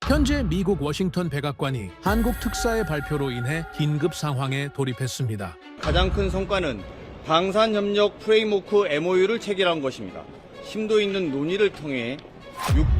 현재 미국 워싱턴 백악관이 한국 특사의 발표로 인해 긴급 상황에 돌입했습니다. 가장 큰 성과는 방산협력 프레임워크 MOU를 체결한 것입니다. 심도 있는 논의를 통해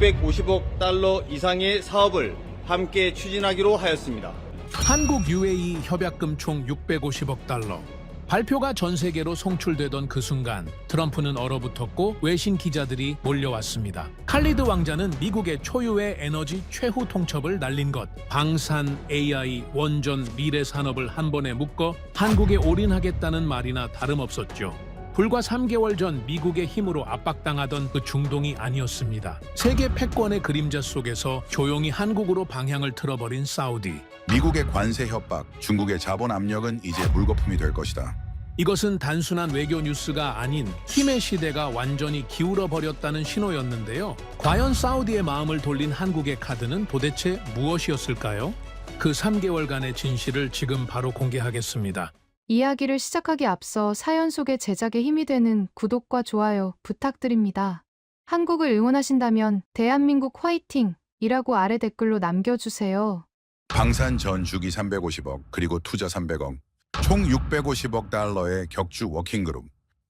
650억 달러 이상의 사업을 함께 추진하기로 하였습니다. 한국 UAE 협약금 총 650억 달러. 발표가 전 세계로 송출되던 그 순간 트럼프는 얼어붙었고 외신 기자들이 몰려왔습니다. 칼리드 왕자는 미국의 초유의 에너지 최후 통첩을 날린 것, 방산, AI, 원전, 미래 산업을 한 번에 묶어 한국에 올인하겠다는 말이나 다름없었죠. 불과 3개월 전 미국의 힘으로 압박당하던 그 중동이 아니었습니다. 세계 패권의 그림자 속에서 조용히 한국으로 방향을 틀어버린 사우디. 미국의 관세 협박, 중국의 자본 압력은 이제 물거품이 될 것이다. 이것은 단순한 외교 뉴스가 아닌 힘의 시대가 완전히 기울어 버렸다는 신호였는데요. 과연 사우디의 마음을 돌린 한국의 카드는 도대체 무엇이었을까요? 그 3개월간의 진실을 지금 바로 공개하겠습니다. 이야기를 시작하기 앞서 사연 속의 제작에 힘이 되는 구독과 좋아요 부탁드립니다. 한국을 응원하신다면 대한민국 화이팅! 이라고 아래 댓글로 남겨주세요. 방산 전 주기 350억, 그리고 투자 300억, 총 650억 달러의 격주 워킹그룹.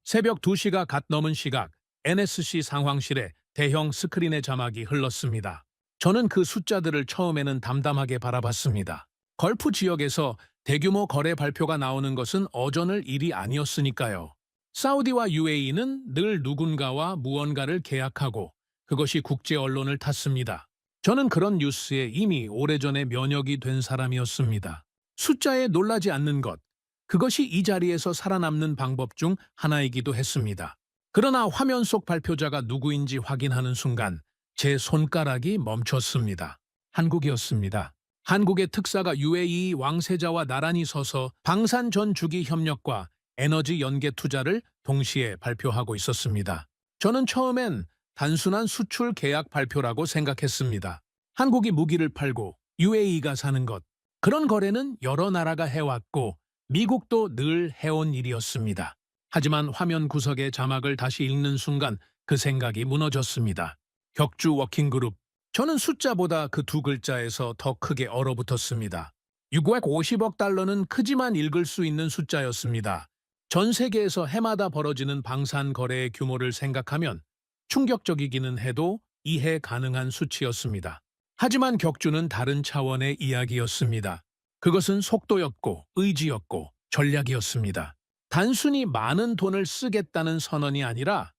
새벽 2시가 갓 넘은 시각, NSC 상황실에 대형 스크린의 자막이 흘렀습니다. 저는 그 숫자들을 처음에는 담담하게 바라봤습니다. 걸프 지역에서 대규모 거래 발표가 나오는 것은 어전을 일이 아니었으니까요. 사우디와 UAE는 늘 누군가와 무언가를 계약하고 그것이 국제 언론을 탔습니다. 저는 그런 뉴스에 이미 오래전에 면역이 된 사람이었습니다. 숫자에 놀라지 않는 것, 그것이 이 자리에서 살아남는 방법 중 하나이기도 했습니다. 그러나 화면 속 발표자가 누구인지 확인하는 순간 제 손가락이 멈췄습니다. 한국이었습니다. 한국의 특사가 UAE 왕세자와 나란히 서서 방산 전 주기 협력과 에너지 연계 투자를 동시에 발표하고 있었습니다. 저는 처음엔 단순한 수출 계약 발표라고 생각했습니다. 한국이 무기를 팔고 UAE가 사는 것. 그런 거래는 여러 나라가 해왔고 미국도 늘 해온 일이었습니다. 하지만 화면 구석의 자막을 다시 읽는 순간 그 생각이 무너졌습니다. 격주 워킹그룹. 저는 숫자보다 그 두 글자에서 더 크게 얼어붙었습니다. 650억 달러는 크지만 읽을 수 있는 숫자였습니다. 전 세계에서 해마다 벌어지는 방산 거래의 규모를 생각하면 충격적이기는 해도 이해 가능한 수치였습니다. 하지만 격주는 다른 차원의 이야기였습니다. 그것은 속도였고 의지였고 전략이었습니다. 단순히 많은 돈을 쓰겠다는 선언이 아니라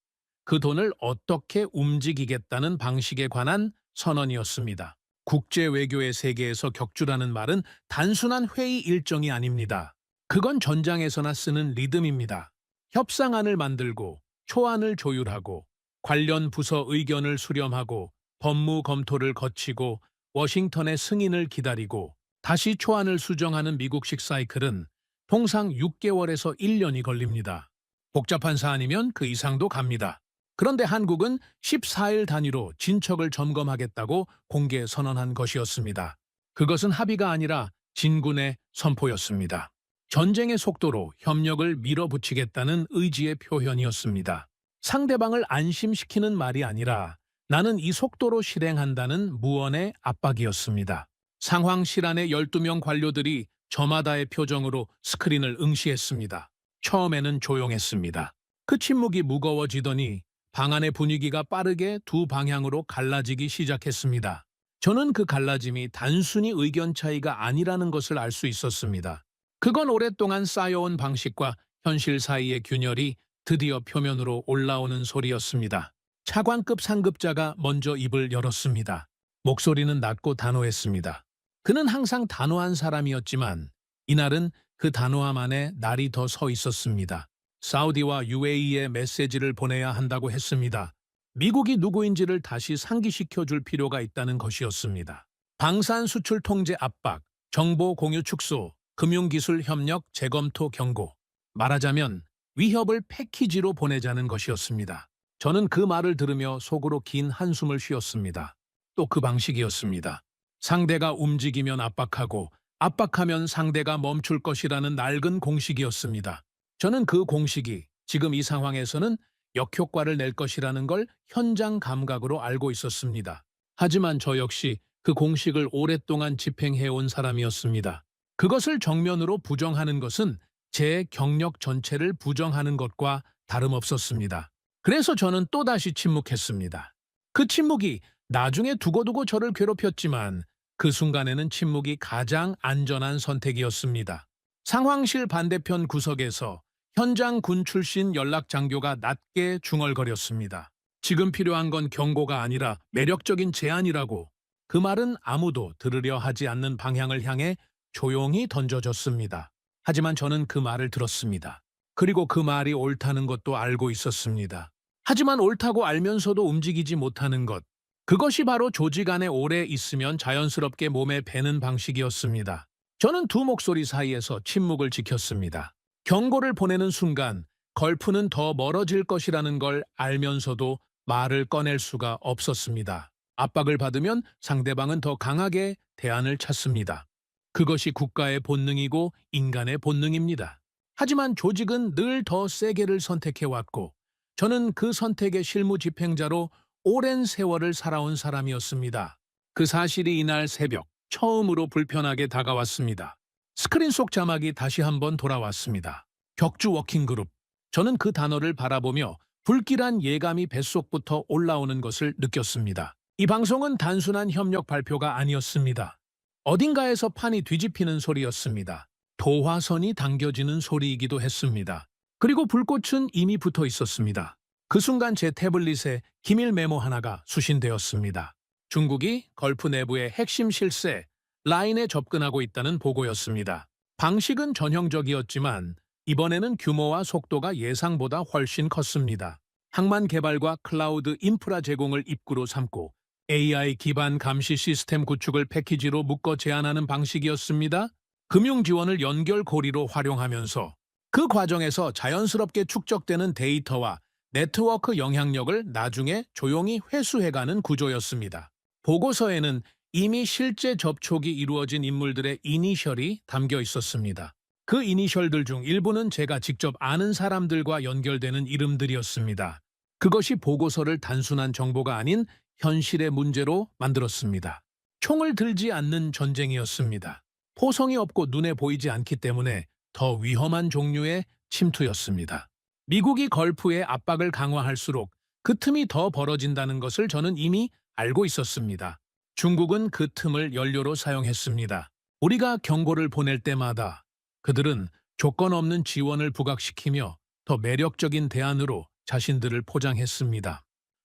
그 돈을 어떻게 움직이겠다는 방식에 관한 선언이었습니다. 국제 외교의 세계에서 격주라는 말은 단순한 회의 일정이 아닙니다. 그건 전장에서나 쓰는 리듬입니다. 협상안을 만들고 초안을 조율하고 관련 부서 의견을 수렴하고 법무 검토를 거치고 워싱턴의 승인을 기다리고 다시 초안을 수정하는 미국식 사이클은 통상 6개월에서 1년이 걸립니다. 복잡한 사안이면 그 이상도 갑니다. 그런데 한국은 14일 단위로 진척을 점검하겠다고 공개 선언한 것이었습니다. 그것은 합의가 아니라 진군의 선포였습니다. 전쟁의 속도로 협력을 밀어붙이겠다는 의지의 표현이었습니다. 상대방을 안심시키는 말이 아니라 나는 이 속도로 실행한다는 무언의 압박이었습니다. 상황실 안의 12명 관료들이 저마다의 표정으로 스크린을 응시했습니다. 처음에는 조용했습니다. 그 침묵이 무거워지더니 방 안의 분위기가 빠르게 두 방향으로 갈라지기 시작했습니다. 저는 그 갈라짐이 단순히 의견 차이가 아니라는 것을 알 수 있었습니다. 그건 오랫동안 쌓여온 방식과 현실 사이의 균열이 드디어 표면으로 올라오는 소리였습니다. 차관급 상급자가 먼저 입을 열었습니다. 목소리는 낮고 단호했습니다. 그는 항상 단호한 사람이었지만 이날은 그 단호함 안에 날이 더 서 있었습니다. 사우디와 UAE에 메시지를 보내야 한다고 했습니다. 미국이 누구인지를 다시 상기시켜줄 필요가 있다는 것이었습니다. 방산 수출 통제 압박, 정보 공유 축소, 금융기술 협력 재검토 경고. 말하자면 위협을 패키지로 보내자는 것이었습니다. 저는 그 말을 들으며 속으로 긴 한숨을 쉬었습니다. 또 그 방식이었습니다. 상대가 움직이면 압박하고 압박하면 상대가 멈출 것이라는 낡은 공식이었습니다. 저는 그 공식이 지금 이 상황에서는 역효과를 낼 것이라는 걸 현장 감각으로 알고 있었습니다. 하지만 저 역시 그 공식을 오랫동안 집행해온 사람이었습니다. 그것을 정면으로 부정하는 것은 제 경력 전체를 부정하는 것과 다름없었습니다. 그래서 저는 또다시 침묵했습니다. 그 침묵이 나중에 두고두고 저를 괴롭혔지만 그 순간에는 침묵이 가장 안전한 선택이었습니다. 상황실 반대편 구석에서 현장 군 출신 연락 장교가 낮게 중얼거렸습니다. 지금 필요한 건 경고가 아니라 매력적인 제안이라고. 그 말은 아무도 들으려 하지 않는 방향을 향해 조용히 던져졌습니다. 하지만 저는 그 말을 들었습니다. 그리고 그 말이 옳다는 것도 알고 있었습니다. 하지만 옳다고 알면서도 움직이지 못하는 것. 그것이 바로 조직 안에 오래 있으면 자연스럽게 몸에 배는 방식이었습니다. 저는 두 목소리 사이에서 침묵을 지켰습니다. 경고를 보내는 순간 걸프는 더 멀어질 것이라는 걸 알면서도 말을 꺼낼 수가 없었습니다. 압박을 받으면 상대방은 더 강하게 대안을 찾습니다. 그것이 국가의 본능이고 인간의 본능입니다. 하지만 조직은 늘 더 세게를 선택해왔고 저는 그 선택의 실무 집행자로 오랜 세월을 살아온 사람이었습니다. 그 사실이 이날 새벽 처음으로 불편하게 다가왔습니다. 스크린 속 자막이 다시 한번 돌아왔습니다. 격주 워킹그룹. 저는 그 단어를 바라보며 불길한 예감이 뱃속부터 올라오는 것을 느꼈습니다. 이 방송은 단순한 협력 발표가 아니었습니다. 어딘가에서 판이 뒤집히는 소리였습니다. 도화선이 당겨지는 소리이기도 했습니다. 그리고 불꽃은 이미 붙어 있었습니다. 그 순간 제 태블릿에 기밀 메모 하나가 수신되었습니다. 중국이 걸프 내부의 핵심 실세, 라인에 접근하고 있다는 보고였습니다. 방식은 전형적이었지만 이번에는 규모와 속도가 예상보다 훨씬 컸습니다. 항만 개발과 클라우드 인프라 제공을 입구로 삼고 AI 기반 감시 시스템 구축을 패키지로 묶어 제안하는 방식이었습니다. 금융 지원을 연결 고리로 활용하면서 그 과정에서 자연스럽게 축적되는 데이터와 네트워크 영향력을 나중에 조용히 회수해가는 구조였습니다. 보고서에는 이미 실제 접촉이 이루어진 인물들의 이니셜이 담겨 있었습니다. 그 이니셜들 중 일부는 제가 직접 아는 사람들과 연결되는 이름들이었습니다. 그것이 보고서를 단순한 정보가 아닌 현실의 문제로 만들었습니다. 총을 들지 않는 전쟁이었습니다. 포성이 없고 눈에 보이지 않기 때문에 더 위험한 종류의 침투였습니다. 미국이 걸프의 압박을 강화할수록 그 틈이 더 벌어진다는 것을 저는 이미 알고 있었습니다. 중국은 그 틈을 연료로 사용했습니다. 우리가 경고를 보낼 때마다 그들은 조건 없는 지원을 부각시키며 더 매력적인 대안으로 자신들을 포장했습니다.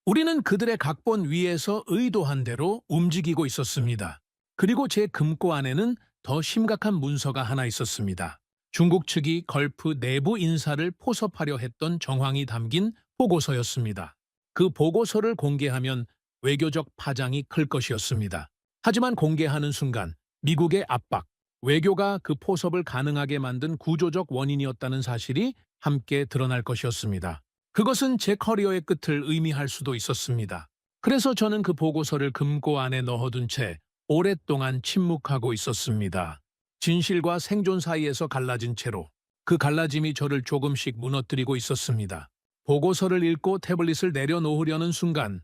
우리는 그들의 각본 위에서 의도한 대로 움직이고 있었습니다. 그리고 제 금고 안에는 더 심각한 문서가 하나 있었습니다. 중국 측이 걸프 내부 인사를 포섭하려 했던 정황이 담긴 보고서였습니다. 그 보고서를 공개하면 외교적 파장이 클 것이었습니다. 하지만 공개하는 순간 미국의 압박, 외교가 그 포섭을 가능하게 만든 구조적 원인이었다는 사실이 함께 드러날 것이었습니다. 그것은 제 커리어의 끝을 의미할 수도 있었습니다. 그래서 저는 그 보고서를 금고 안에 넣어둔 채 오랫동안 침묵하고 있었습니다. 진실과 생존 사이에서 갈라진 채로 그 갈라짐이 저를 조금씩 무너뜨리고 있었습니다. 보고서를 읽고 태블릿을 내려놓으려는 순간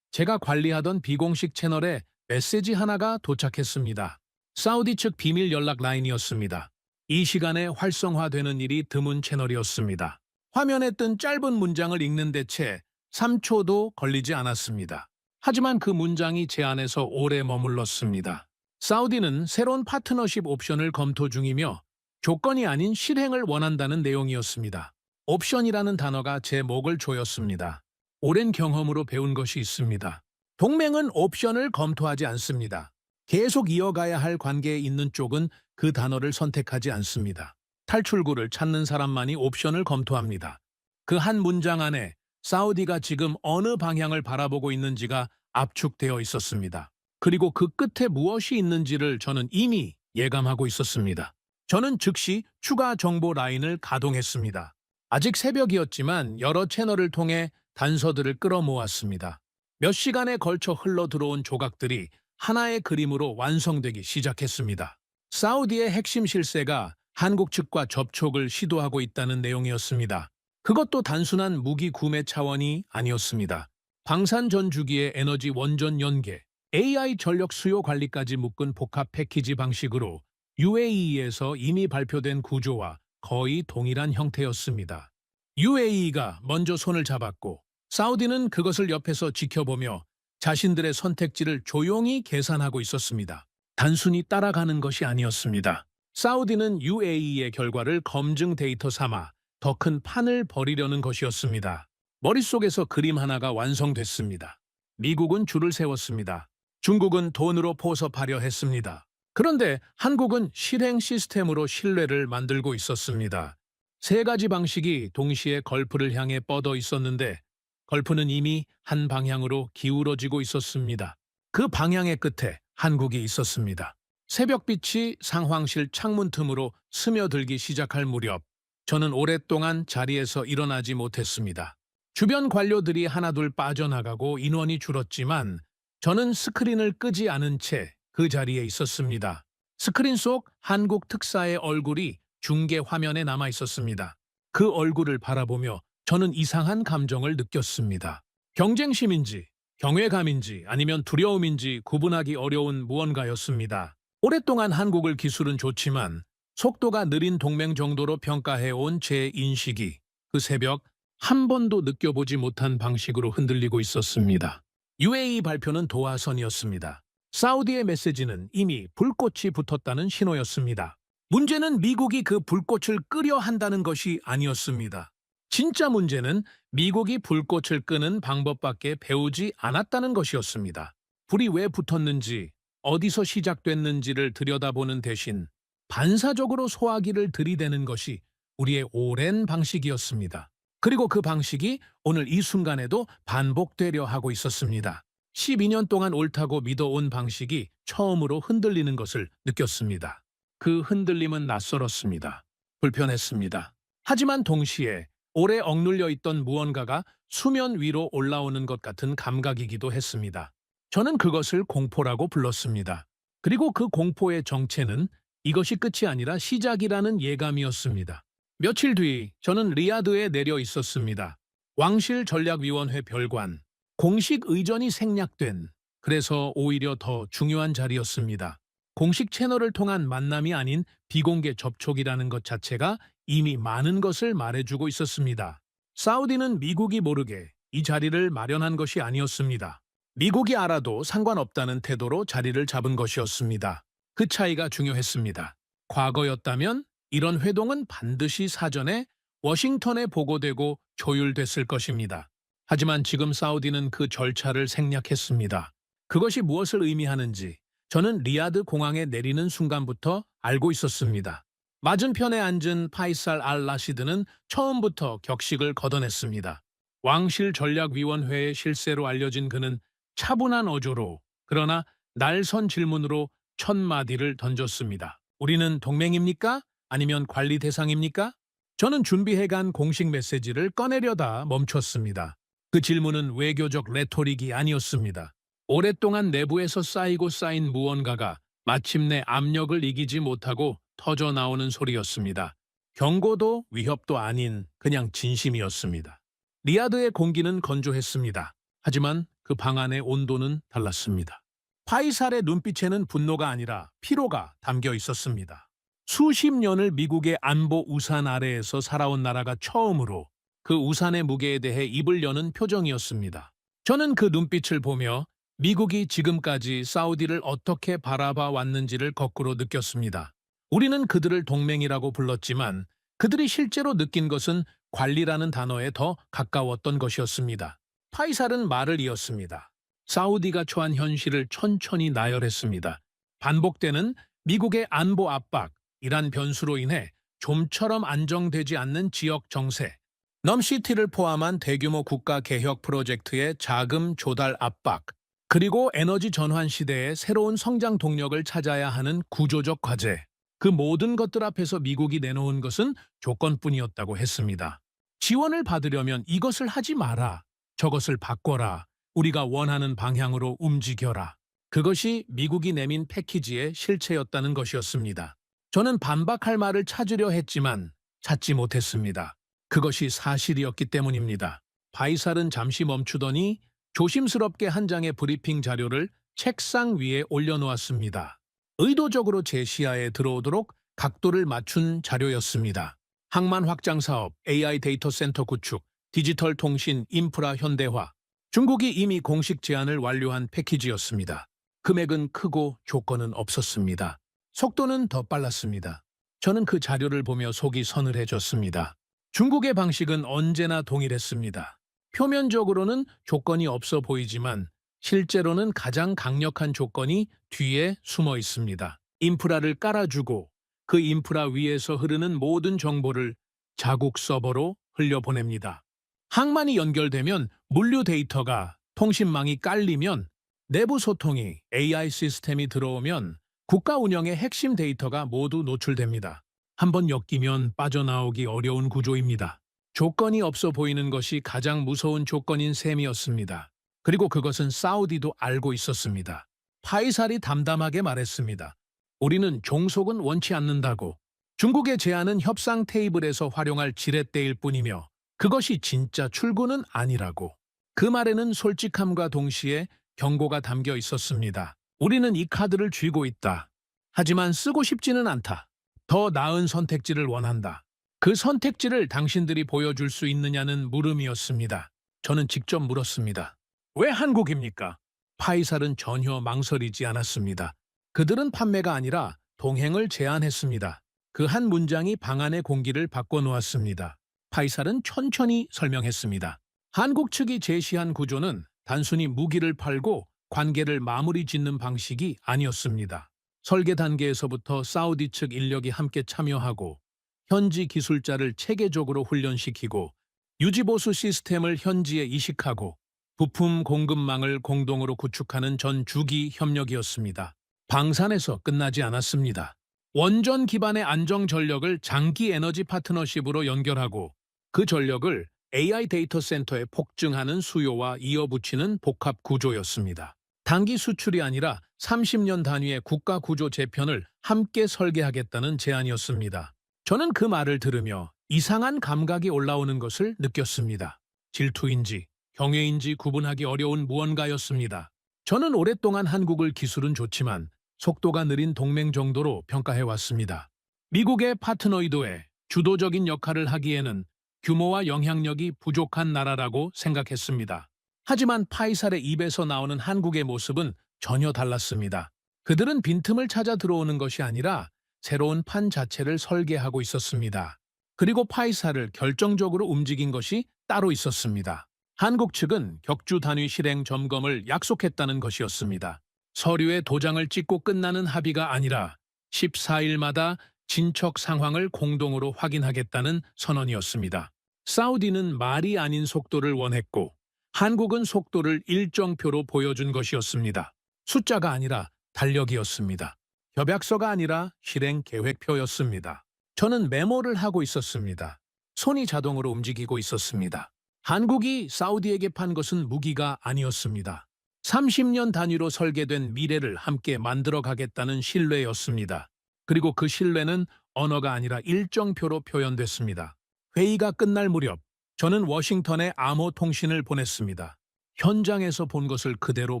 제가 관리하던 비공식 채널에 메시지 하나가 도착했습니다. 사우디 측 비밀 연락 라인이었습니다. 이 시간에 활성화되는 일이 드문 채널이었습니다. 화면에 뜬 짧은 문장을 읽는데 채 3초도 걸리지 않았습니다. 하지만 그 문장이 제 안에서 오래 머물렀습니다. 사우디는 새로운 파트너십 옵션을 검토 중이며 조건이 아닌 실행을 원한다는 내용이었습니다. 옵션이라는 단어가 제 목을 조였습니다. 오랜 경험으로 배운 것이 있습니다. 동맹은 옵션을 검토하지 않습니다. 계속 이어가야 할 관계에 있는 쪽은 그 단어를 선택하지 않습니다. 탈출구를 찾는 사람만이 옵션을 검토합니다. 그 한 문장 안에 사우디가 지금 어느 방향을 바라보고 있는지가 압축되어 있었습니다. 그리고 그 끝에 무엇이 있는지를 저는 이미 예감하고 있었습니다. 저는 즉시 추가 정보 라인을 가동했습니다. 아직 새벽이었지만 여러 채널을 통해 단서들을 끌어모았습니다. 몇 시간에 걸쳐 흘러 들어온 조각들이 하나의 그림으로 완성되기 시작했습니다. 사우디의 핵심 실세가 한국 측과 접촉을 시도하고 있다는 내용이었습니다. 그것도 단순한 무기 구매 차원이 아니었습니다. 방산 전 주기의 에너지 원전 연계, AI 전력 수요 관리까지 묶은 복합 패키지 방식으로 UAE에서 이미 발표된 구조와 거의 동일한 형태였습니다. UAE가 먼저 손을 잡았고 사우디는 그것을 옆에서 지켜보며 자신들의 선택지를 조용히 계산하고 있었습니다. 단순히 따라가는 것이 아니었습니다. 사우디는 UAE의 결과를 검증 데이터 삼아 더 큰 판을 벌이려는 것이었습니다. 머릿속에서 그림 하나가 완성됐습니다. 미국은 줄을 세웠습니다. 중국은 돈으로 포섭하려 했습니다. 그런데 한국은 실행 시스템으로 신뢰를 만들고 있었습니다. 세 가지 방식이 동시에 걸프를 향해 뻗어 있었는데 걸프는 이미 한 방향으로 기울어지고 있었습니다. 그 방향의 끝에 한국이 있었습니다. 새벽빛이 상황실 창문 틈으로 스며들기 시작할 무렵 저는 오랫동안 자리에서 일어나지 못했습니다. 주변 관료들이 하나둘 빠져나가고 인원이 줄었지만 저는 스크린을 끄지 않은 채 그 자리에 있었습니다. 스크린 속 한국 특사의 얼굴이 중계 화면에 남아 있었습니다. 그 얼굴을 바라보며 저는 이상한 감정을 느꼈습니다. 경쟁심인지, 경외감인지 아니면 두려움인지 구분하기 어려운 무언가였습니다. 오랫동안 한국을 기술은 좋지만 속도가 느린 동맹 정도로 평가해온 제 인식이 그 새벽 한 번도 느껴보지 못한 방식으로 흔들리고 있었습니다. UAE 발표는 도화선이었습니다. 사우디의 메시지는 이미 불꽃이 붙었다는 신호였습니다. 문제는 미국이 그 불꽃을 끄려 한다는 것이 아니었습니다. 진짜 문제는 미국이 불꽃을 끄는 방법밖에 배우지 않았다는 것이었습니다. 불이 왜 붙었는지, 어디서 시작됐는지를 들여다보는 대신 반사적으로 소화기를 들이대는 것이 우리의 오랜 방식이었습니다. 그리고 그 방식이 오늘 이 순간에도 반복되려 하고 있었습니다. 12년 동안 옳다고 믿어온 방식이 처음으로 흔들리는 것을 느꼈습니다. 그 흔들림은 낯설었습니다. 불편했습니다. 하지만 동시에 오래 억눌려 있던 무언가가 수면 위로 올라오는 것 같은 감각이기도 했습니다. 저는 그것을 공포라고 불렀습니다. 그리고 그 공포의 정체는 이것이 끝이 아니라 시작이라는 예감이었습니다. 며칠 뒤 저는 리야드에 내려 있었습니다. 왕실 전략위원회 별관, 공식 의전이 생략된, 그래서 오히려 더 중요한 자리였습니다. 공식 채널을 통한 만남이 아닌 비공개 접촉이라는 것 자체가 이미 많은 것을 말해주고 있었습니다. 사우디는 미국이 모르게 이 자리를 마련한 것이 아니었습니다. 미국이 알아도 상관없다는 태도로 자리를 잡은 것이었습니다. 그 차이가 중요했습니다. 과거였다면 이런 회동은 반드시 사전에 워싱턴에 보고되고 조율됐을 것입니다. 하지만 지금 사우디는 그 절차를 생략했습니다. 그것이 무엇을 의미하는지 저는 리야드 공항에 내리는 순간부터 알고 있었습니다. 맞은편에 앉은 파이살 알-라시드는 처음부터 격식을 걷어냈습니다. 왕실 전략위원회의 실세로 알려진 그는 차분한 어조로, 그러나 날선 질문으로 첫 마디를 던졌습니다. 우리는 동맹입니까? 아니면 관리 대상입니까? 저는 준비해간 공식 메시지를 꺼내려다 멈췄습니다. 그 질문은 외교적 레토릭이 아니었습니다. 오랫동안 내부에서 쌓이고 쌓인 무언가가 마침내 압력을 이기지 못하고 터져 나오는 소리였습니다. 경고도 위협도 아닌 그냥 진심이었습니다. 리야드의 공기는 건조했습니다. 하지만 그 방 안의 온도는 달랐습니다. 파이살의 눈빛에는 분노가 아니라 피로가 담겨 있었습니다. 수십 년을 미국의 안보 우산 아래에서 살아온 나라가 처음으로 그 우산의 무게에 대해 입을 여는 표정이었습니다. 저는 그 눈빛을 보며 미국이 지금까지 사우디를 어떻게 바라봐 왔는지를 거꾸로 느꼈습니다. 우리는 그들을 동맹이라고 불렀지만 그들이 실제로 느낀 것은 관리라는 단어에 더 가까웠던 것이었습니다. 파이살은 말을 이었습니다. 사우디가 처한 현실을 천천히 나열했습니다. 반복되는 미국의 안보 압박, 이란 변수로 인해 좀처럼 안정되지 않는 지역 정세, 넘시티를 포함한 대규모 국가 개혁 프로젝트의 자금 조달 압박, 그리고 에너지 전환 시대의 새로운 성장 동력을 찾아야 하는 구조적 과제, 그 모든 것들 앞에서 미국이 내놓은 것은 조건뿐이었다고 했습니다. 지원을 받으려면 이것을 하지 마라, 저것을 바꿔라, 우리가 원하는 방향으로 움직여라. 그것이 미국이 내민 패키지의 실체였다는 것이었습니다. 저는 반박할 말을 찾으려 했지만 찾지 못했습니다. 그것이 사실이었기 때문입니다. 바이살은 잠시 멈추더니 조심스럽게 한 장의 브리핑 자료를 책상 위에 올려놓았습니다. 의도적으로 제 시야에 들어오도록 각도를 맞춘 자료였습니다. 항만 확장 사업, AI 데이터 센터 구축, 디지털 통신, 인프라 현대화. 중국이 이미 공식 제안을 완료한 패키지였습니다. 금액은 크고 조건은 없었습니다. 속도는 더 빨랐습니다. 저는 그 자료를 보며 속이 서늘해졌습니다. 중국의 방식은 언제나 동일했습니다. 표면적으로는 조건이 없어 보이지만 실제로는 가장 강력한 조건이 뒤에 숨어 있습니다. 인프라를 깔아주고 그 인프라 위에서 흐르는 모든 정보를 자국 서버로 흘려보냅니다. 항만이 연결되면 물류 데이터가 통신망이 깔리면 내부 소통이 AI 시스템이 들어오면 국가 운영의 핵심 데이터가 모두 노출됩니다. 한번 엮이면 빠져나오기 어려운 구조입니다. 조건이 없어 보이는 것이 가장 무서운 조건인 셈이었습니다. 그리고 그것은 사우디도 알고 있었습니다. 파이살이 담담하게 말했습니다. 우리는 종속은 원치 않는다고. 중국의 제안은 협상 테이블에서 활용할 지렛대일 뿐이며 그것이 진짜 출구는 아니라고. 그 말에는 솔직함과 동시에 경고가 담겨 있었습니다. 우리는 이 카드를 쥐고 있다. 하지만 쓰고 싶지는 않다. 더 나은 선택지를 원한다. 그 선택지를 당신들이 보여줄 수 있느냐는 물음이었습니다. 저는 직접 물었습니다. 왜 한국입니까? 파이살은 전혀 망설이지 않았습니다. 그들은 판매가 아니라 동행을 제안했습니다. 그 한 문장이 방 안의 공기를 바꿔놓았습니다. 파이살은 천천히 설명했습니다. 한국 측이 제시한 구조는 단순히 무기를 팔고 관계를 마무리 짓는 방식이 아니었습니다. 설계 단계에서부터 사우디 측 인력이 함께 참여하고 현지 기술자를 체계적으로 훈련시키고 유지보수 시스템을 현지에 이식하고 부품 공급망을 공동으로 구축하는 전 주기 협력이었습니다. 방산에서 끝나지 않았습니다. 원전 기반의 안정 전력을 장기 에너지 파트너십으로 연결하고 그 전력을 AI 데이터 센터에 폭증하는 수요와 이어붙이는 복합 구조였습니다. 단기 수출이 아니라 30년 단위의 국가 구조 재편을 함께 설계하겠다는 제안이었습니다. 저는 그 말을 들으며 이상한 감각이 올라오는 것을 느꼈습니다. 질투인지 경외인지 구분하기 어려운 무언가였습니다. 저는 오랫동안 한국을 기술은 좋지만 속도가 느린 동맹 정도로 평가해왔습니다. 미국의 파트너이드에 주도적인 역할을 하기에는 규모와 영향력이 부족한 나라라고 생각했습니다. 하지만 파이살의 입에서 나오는 한국의 모습은 전혀 달랐습니다. 그들은 빈틈을 찾아 들어오는 것이 아니라 새로운 판 자체를 설계하고 있었습니다. 그리고 파이살을 결정적으로 움직인 것이 따로 있었습니다. 한국 측은 격주 단위 실행 점검을 약속했다는 것이었습니다. 서류에 도장을 찍고 끝나는 합의가 아니라 14일마다 진척 상황을 공동으로 확인하겠다는 선언이었습니다. 사우디는 말이 아닌 속도를 원했고 한국은 속도를 일정표로 보여준 것이었습니다. 숫자가 아니라 달력이었습니다. 협약서가 아니라 실행 계획표였습니다. 저는 메모를 하고 있었습니다. 손이 자동으로 움직이고 있었습니다. 한국이 사우디에게 판 것은 무기가 아니었습니다. 30년 단위로 설계된 미래를 함께 만들어가겠다는 신뢰였습니다. 그리고 그 신뢰는 언어가 아니라 일정표로 표현됐습니다. 회의가 끝날 무렵 저는 워싱턴에 암호 통신을 보냈습니다. 현장에서 본 것을 그대로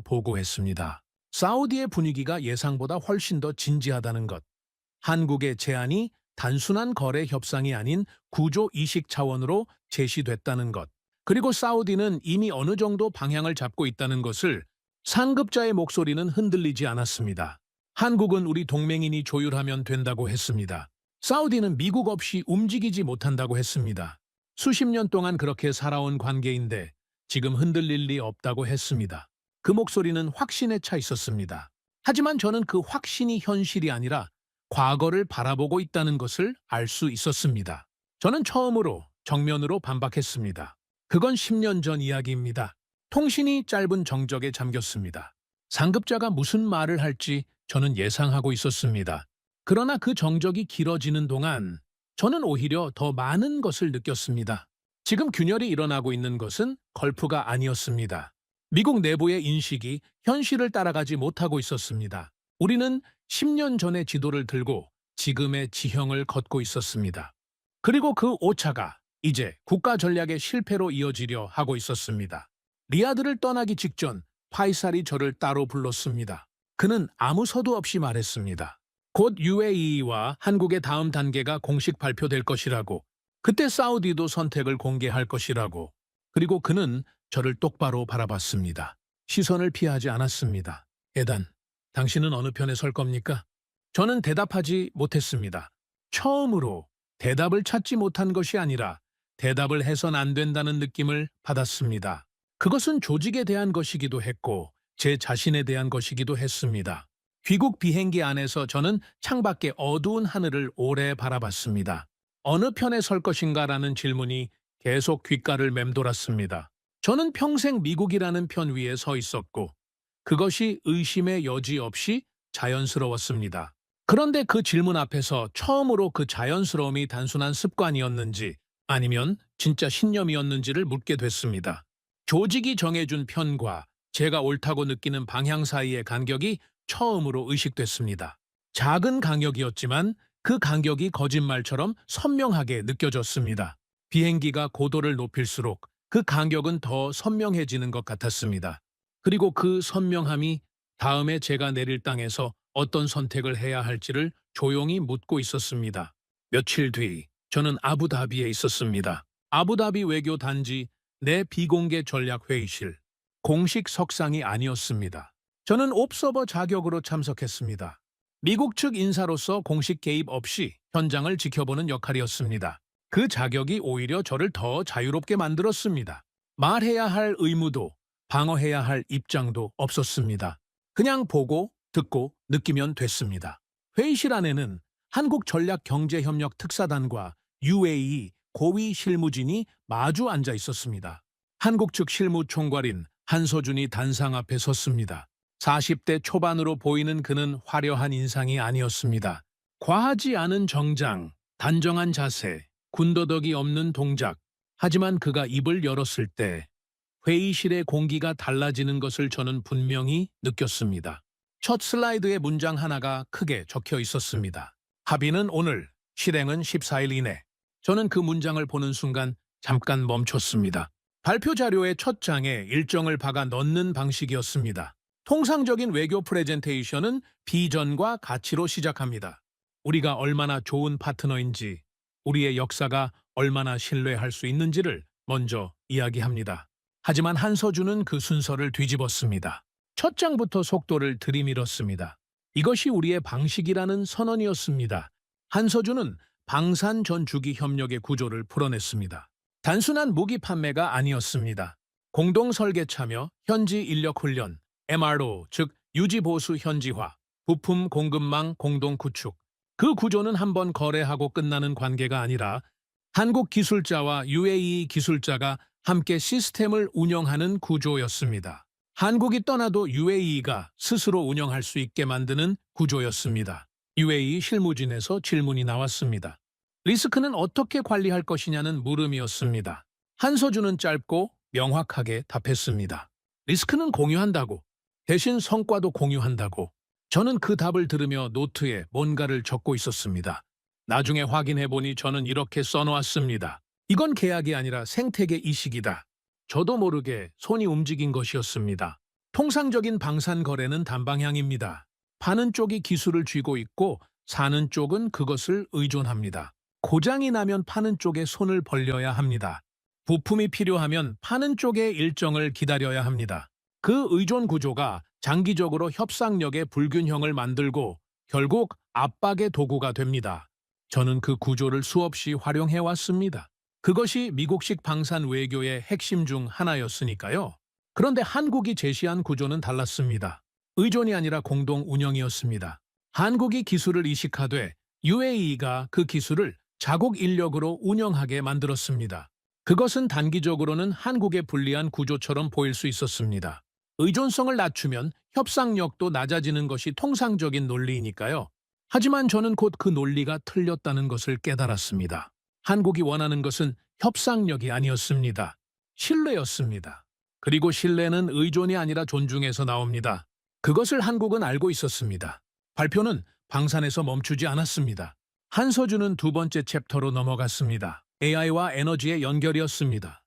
보고했습니다. 사우디의 분위기가 예상보다 훨씬 더 진지하다는 것. 한국의 제안이 단순한 거래 협상이 아닌 구조 이식 차원으로 제시됐다는 것. 그리고 사우디는 이미 어느 정도 방향을 잡고 있다는 것을 상급자의 목소리는 흔들리지 않았습니다. 한국은 우리 동맹인이 조율하면 된다고 했습니다. 사우디는 미국 없이 움직이지 못한다고 했습니다. 수십 년 동안 그렇게 살아온 관계인데 지금 흔들릴 리 없다고 했습니다. 그 목소리는 확신에 차 있었습니다. 하지만 저는 그 확신이 현실이 아니라 과거를 바라보고 있다는 것을 알 수 있었습니다. 저는 처음으로 정면으로 반박했습니다. 그건 10년 전 이야기입니다. 통신이 짧은 정적에 잠겼습니다. 상급자가 무슨 말을 할지 저는 예상하고 있었습니다. 그러나 그 정적이 길어지는 동안 저는 오히려 더 많은 것을 느꼈습니다. 지금 균열이 일어나고 있는 것은 걸프가 아니었습니다. 미국 내부의 인식이 현실을 따라가지 못하고 있었습니다. 우리는 10년 전의 지도를 들고 지금의 지형을 걷고 있었습니다. 그리고 그 오차가 이제 국가 전략의 실패로 이어지려 하고 있었습니다. 리야드를 떠나기 직전 파이살이 저를 따로 불렀습니다. 그는 아무 서두 없이 말했습니다. 곧 UAE와 한국의 다음 단계가 공식 발표될 것이라고. 그때 사우디도 선택을 공개할 것이라고. 그리고 그는 저를 똑바로 바라봤습니다. 시선을 피하지 않았습니다. 에단, 당신은 어느 편에 설 겁니까? 저는 대답하지 못했습니다. 처음으로 대답을 찾지 못한 것이 아니라 대답을 해선 안 된다는 느낌을 받았습니다. 그것은 조직에 대한 것이기도 했고 제 자신에 대한 것이기도 했습니다. 귀국 비행기 안에서 저는 창밖의 어두운 하늘을 오래 바라봤습니다. 어느 편에 설 것인가라는 질문이 계속 귓가를 맴돌았습니다. 저는 평생 미국이라는 편 위에 서 있었고 그것이 의심의 여지 없이 자연스러웠습니다. 그런데 그 질문 앞에서 처음으로 그 자연스러움이 단순한 습관이었는지 아니면 진짜 신념이었는지를 묻게 됐습니다. 조직이 정해준 편과 제가 옳다고 느끼는 방향 사이의 간격이 처음으로 의식됐습니다. 작은 간격이었지만 그 간격이 거짓말처럼 선명하게 느껴졌습니다. 비행기가 고도를 높일수록 그 간격은 더 선명해지는 것 같았습니다. 그리고 그 선명함이 다음에 제가 내릴 땅에서 어떤 선택을 해야 할지를 조용히 묻고 있었습니다. 며칠 뒤 저는 아부다비에 있었습니다. 아부다비 외교 단지 내 비공개 전략 회의실. 공식 석상이 아니었습니다. 저는 옵서버 자격으로 참석했습니다. 미국 측 인사로서 공식 개입 없이 현장을 지켜보는 역할이었습니다. 그 자격이 오히려 저를 더 자유롭게 만들었습니다. 말해야 할 의무도 방어해야 할 입장도 없었습니다. 그냥 보고 듣고 느끼면 됐습니다. 회의실 안에는 한국전략경제협력 특사단과 UAE 고위 실무진이 마주 앉아 있었습니다. 한국 측 실무총괄인 한서준이 단상 앞에 섰습니다. 40대 초반으로 보이는 그는 화려한 인상이 아니었습니다. 과하지 않은 정장, 단정한 자세, 군더더기 없는 동작. 하지만 그가 입을 열었을 때 회의실의 공기가 달라지는 것을 저는 분명히 느꼈습니다. 첫 슬라이드에 문장 하나가 크게 적혀 있었습니다. 합의는 오늘, 실행은 14일 이내. 저는 그 문장을 보는 순간 잠깐 멈췄습니다. 발표 자료의 첫 장에 일정을 박아 넣는 방식이었습니다. 통상적인 외교 프레젠테이션은 비전과 가치로 시작합니다. 우리가 얼마나 좋은 파트너인지, 우리의 역사가 얼마나 신뢰할 수 있는지를 먼저 이야기합니다. 하지만 한서준은 그 순서를 뒤집었습니다. 첫 장부터 속도를 들이밀었습니다. 이것이 우리의 방식이라는 선언이었습니다. 한서준은 방산 전 주기 협력의 구조를 풀어냈습니다. 단순한 무기 판매가 아니었습니다. 공동 설계 참여, 현지 인력 훈련, MRO, 즉 유지 보수 현지화, 부품 공급망 공동 구축. 그 구조는 한번 거래하고 끝나는 관계가 아니라 한국 기술자와 UAE 기술자가 함께 시스템을 운영하는 구조였습니다. 한국이 떠나도 UAE가 스스로 운영할 수 있게 만드는 구조였습니다. UAE 실무진에서 질문이 나왔습니다. 리스크는 어떻게 관리할 것이냐는 물음이었습니다. 한서준은 짧고 명확하게 답했습니다. 리스크는 공유한다고. 대신 성과도 공유한다고. 저는 그 답을 들으며 노트에 뭔가를 적고 있었습니다. 나중에 확인해보니 저는 이렇게 써놓았습니다. 이건 계약이 아니라 생태계 이식이다. 저도 모르게 손이 움직인 것이었습니다. 통상적인 방산 거래는 단방향입니다. 파는 쪽이 기술을 쥐고 있고 사는 쪽은 그것을 의존합니다. 고장이 나면 파는 쪽에 손을 벌려야 합니다. 부품이 필요하면 파는 쪽의 일정을 기다려야 합니다. 그 의존 구조가 장기적으로 협상력의 불균형을 만들고 결국 압박의 도구가 됩니다. 저는 그 구조를 수없이 활용해왔습니다. 그것이 미국식 방산 외교의 핵심 중 하나였으니까요. 그런데 한국이 제시한 구조는 달랐습니다. 의존이 아니라 공동 운영이었습니다. 한국이 기술을 이식하되 UAE가 그 기술을 자국 인력으로 운영하게 만들었습니다. 그것은 단기적으로는 한국에 불리한 구조처럼 보일 수 있었습니다. 의존성을 낮추면 협상력도 낮아지는 것이 통상적인 논리이니까요. 하지만 저는 곧 그 논리가 틀렸다는 것을 깨달았습니다. 한국이 원하는 것은 협상력이 아니었습니다. 신뢰였습니다. 그리고 신뢰는 의존이 아니라 존중에서 나옵니다. 그것을 한국은 알고 있었습니다. 발표는 방산에서 멈추지 않았습니다. 한서준은 두 번째 챕터로 넘어갔습니다. AI와 에너지의 연결이었습니다.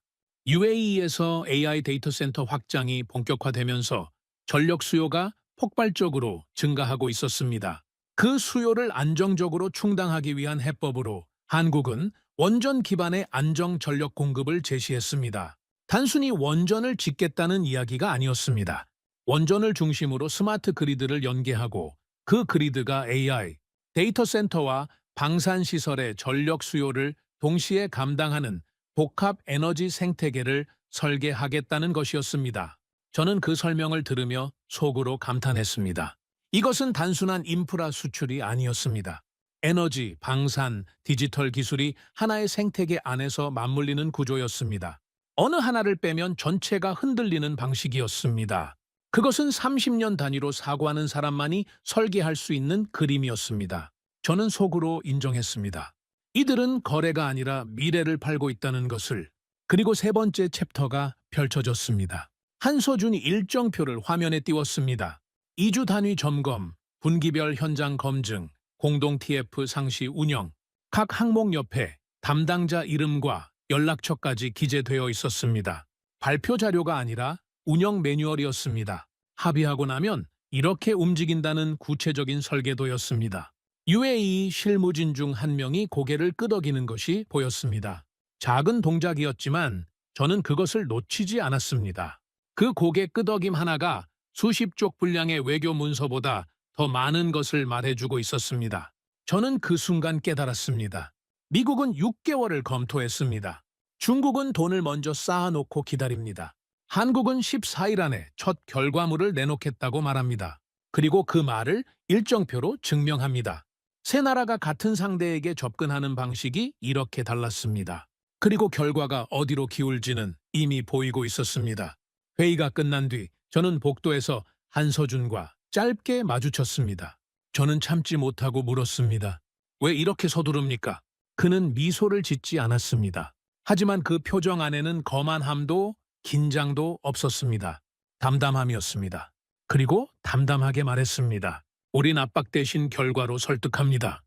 UAE에서 AI 데이터 센터 확장이 본격화되면서 전력 수요가 폭발적으로 증가하고 있었습니다. 그 수요를 안정적으로 충당하기 위한 해법으로 한국은 원전 기반의 안정 전력 공급을 제시했습니다. 단순히 원전을 짓겠다는 이야기가 아니었습니다. 원전을 중심으로 스마트 그리드를 연계하고 그 그리드가 AI, 데이터 센터와 방산 시설의 전력 수요를 동시에 감당하는 복합 에너지 생태계를 설계하겠다는 것이었습니다. 저는 그 설명을 들으며 속으로 감탄했습니다. 이것은 단순한 인프라 수출이 아니었습니다. 에너지, 방산, 디지털 기술이 하나의 생태계 안에서 맞물리는 구조였습니다. 어느 하나를 빼면 전체가 흔들리는 방식이었습니다. 그것은 30년 단위로 사고하는 사람만이 설계할 수 있는 그림이었습니다. 저는 속으로 인정했습니다. 이들은 거래가 아니라 미래를 팔고 있다는 것을. 그리고 세 번째 챕터가 펼쳐졌습니다. 한서준이 일정표를 화면에 띄웠습니다. 2주 단위 점검, 분기별 현장 검증, 공동 TF 상시 운영, 각 항목 옆에 담당자 이름과 연락처까지 기재되어 있었습니다. 발표 자료가 아니라 운영 매뉴얼이었습니다. 합의하고 나면 이렇게 움직인다는 구체적인 설계도였습니다. UAE 실무진 중 한 명이 고개를 끄덕이는 것이 보였습니다. 작은 동작이었지만 저는 그것을 놓치지 않았습니다. 그 고개 끄덕임 하나가 수십 쪽 분량의 외교 문서보다 더 많은 것을 말해주고 있었습니다. 저는 그 순간 깨달았습니다. 미국은 6개월을 검토했습니다. 중국은 돈을 먼저 쌓아놓고 기다립니다. 한국은 14일 안에 첫 결과물을 내놓겠다고 말합니다. 그리고 그 말을 일정표로 증명합니다. 세 나라가 같은 상대에게 접근하는 방식이 이렇게 달랐습니다. 그리고 결과가 어디로 기울지는 이미 보이고 있었습니다. 회의가 끝난 뒤 저는 복도에서 한서준과 짧게 마주쳤습니다. 저는 참지 못하고 물었습니다. 왜 이렇게 서두릅니까? 그는 미소를 짓지 않았습니다. 하지만 그 표정 안에는 거만함도 긴장도 없었습니다. 담담함이었습니다. 그리고 담담하게 말했습니다. 우린 압박 대신 결과로 설득합니다.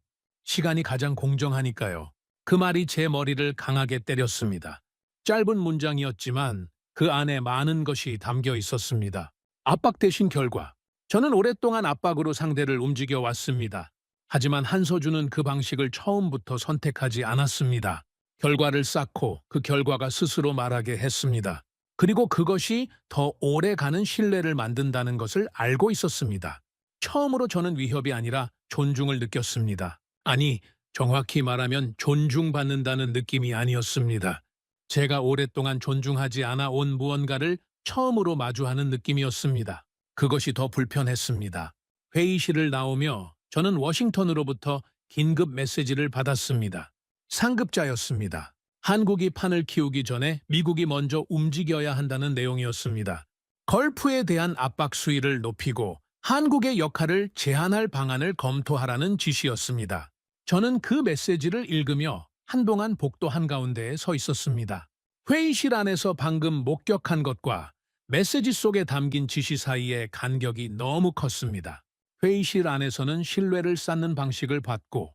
시간이 가장 공정하니까요. 그 말이 제 머리를 강하게 때렸습니다. 짧은 문장이었지만 그 안에 많은 것이 담겨 있었습니다. 압박 대신 결과. 저는 오랫동안 압박으로 상대를 움직여 왔습니다. 하지만 한서준은 그 방식을 처음부터 선택하지 않았습니다. 결과를 쌓고 그 결과가 스스로 말하게 했습니다. 그리고 그것이 더 오래가는 신뢰를 만든다는 것을 알고 있었습니다. 처음으로 저는 위협이 아니라 존중을 느꼈습니다. 아니, 정확히 말하면 존중받는다는 느낌이 아니었습니다. 제가 오랫동안 존중하지 않아 온 무언가를 처음으로 마주하는 느낌이었습니다. 그것이 더 불편했습니다. 회의실을 나오며 저는 워싱턴으로부터 긴급 메시지를 받았습니다. 상급자였습니다. 한국이 판을 키우기 전에 미국이 먼저 움직여야 한다는 내용이었습니다. 걸프에 대한 압박 수위를 높이고 한국의 역할을 제한할 방안을 검토하라는 지시였습니다. 저는 그 메시지를 읽으며 한동안 복도 한가운데에 서 있었습니다. 회의실 안에서 방금 목격한 것과 메시지 속에 담긴 지시 사이의 간격이 너무 컸습니다. 회의실 안에서는 신뢰를 쌓는 방식을 받고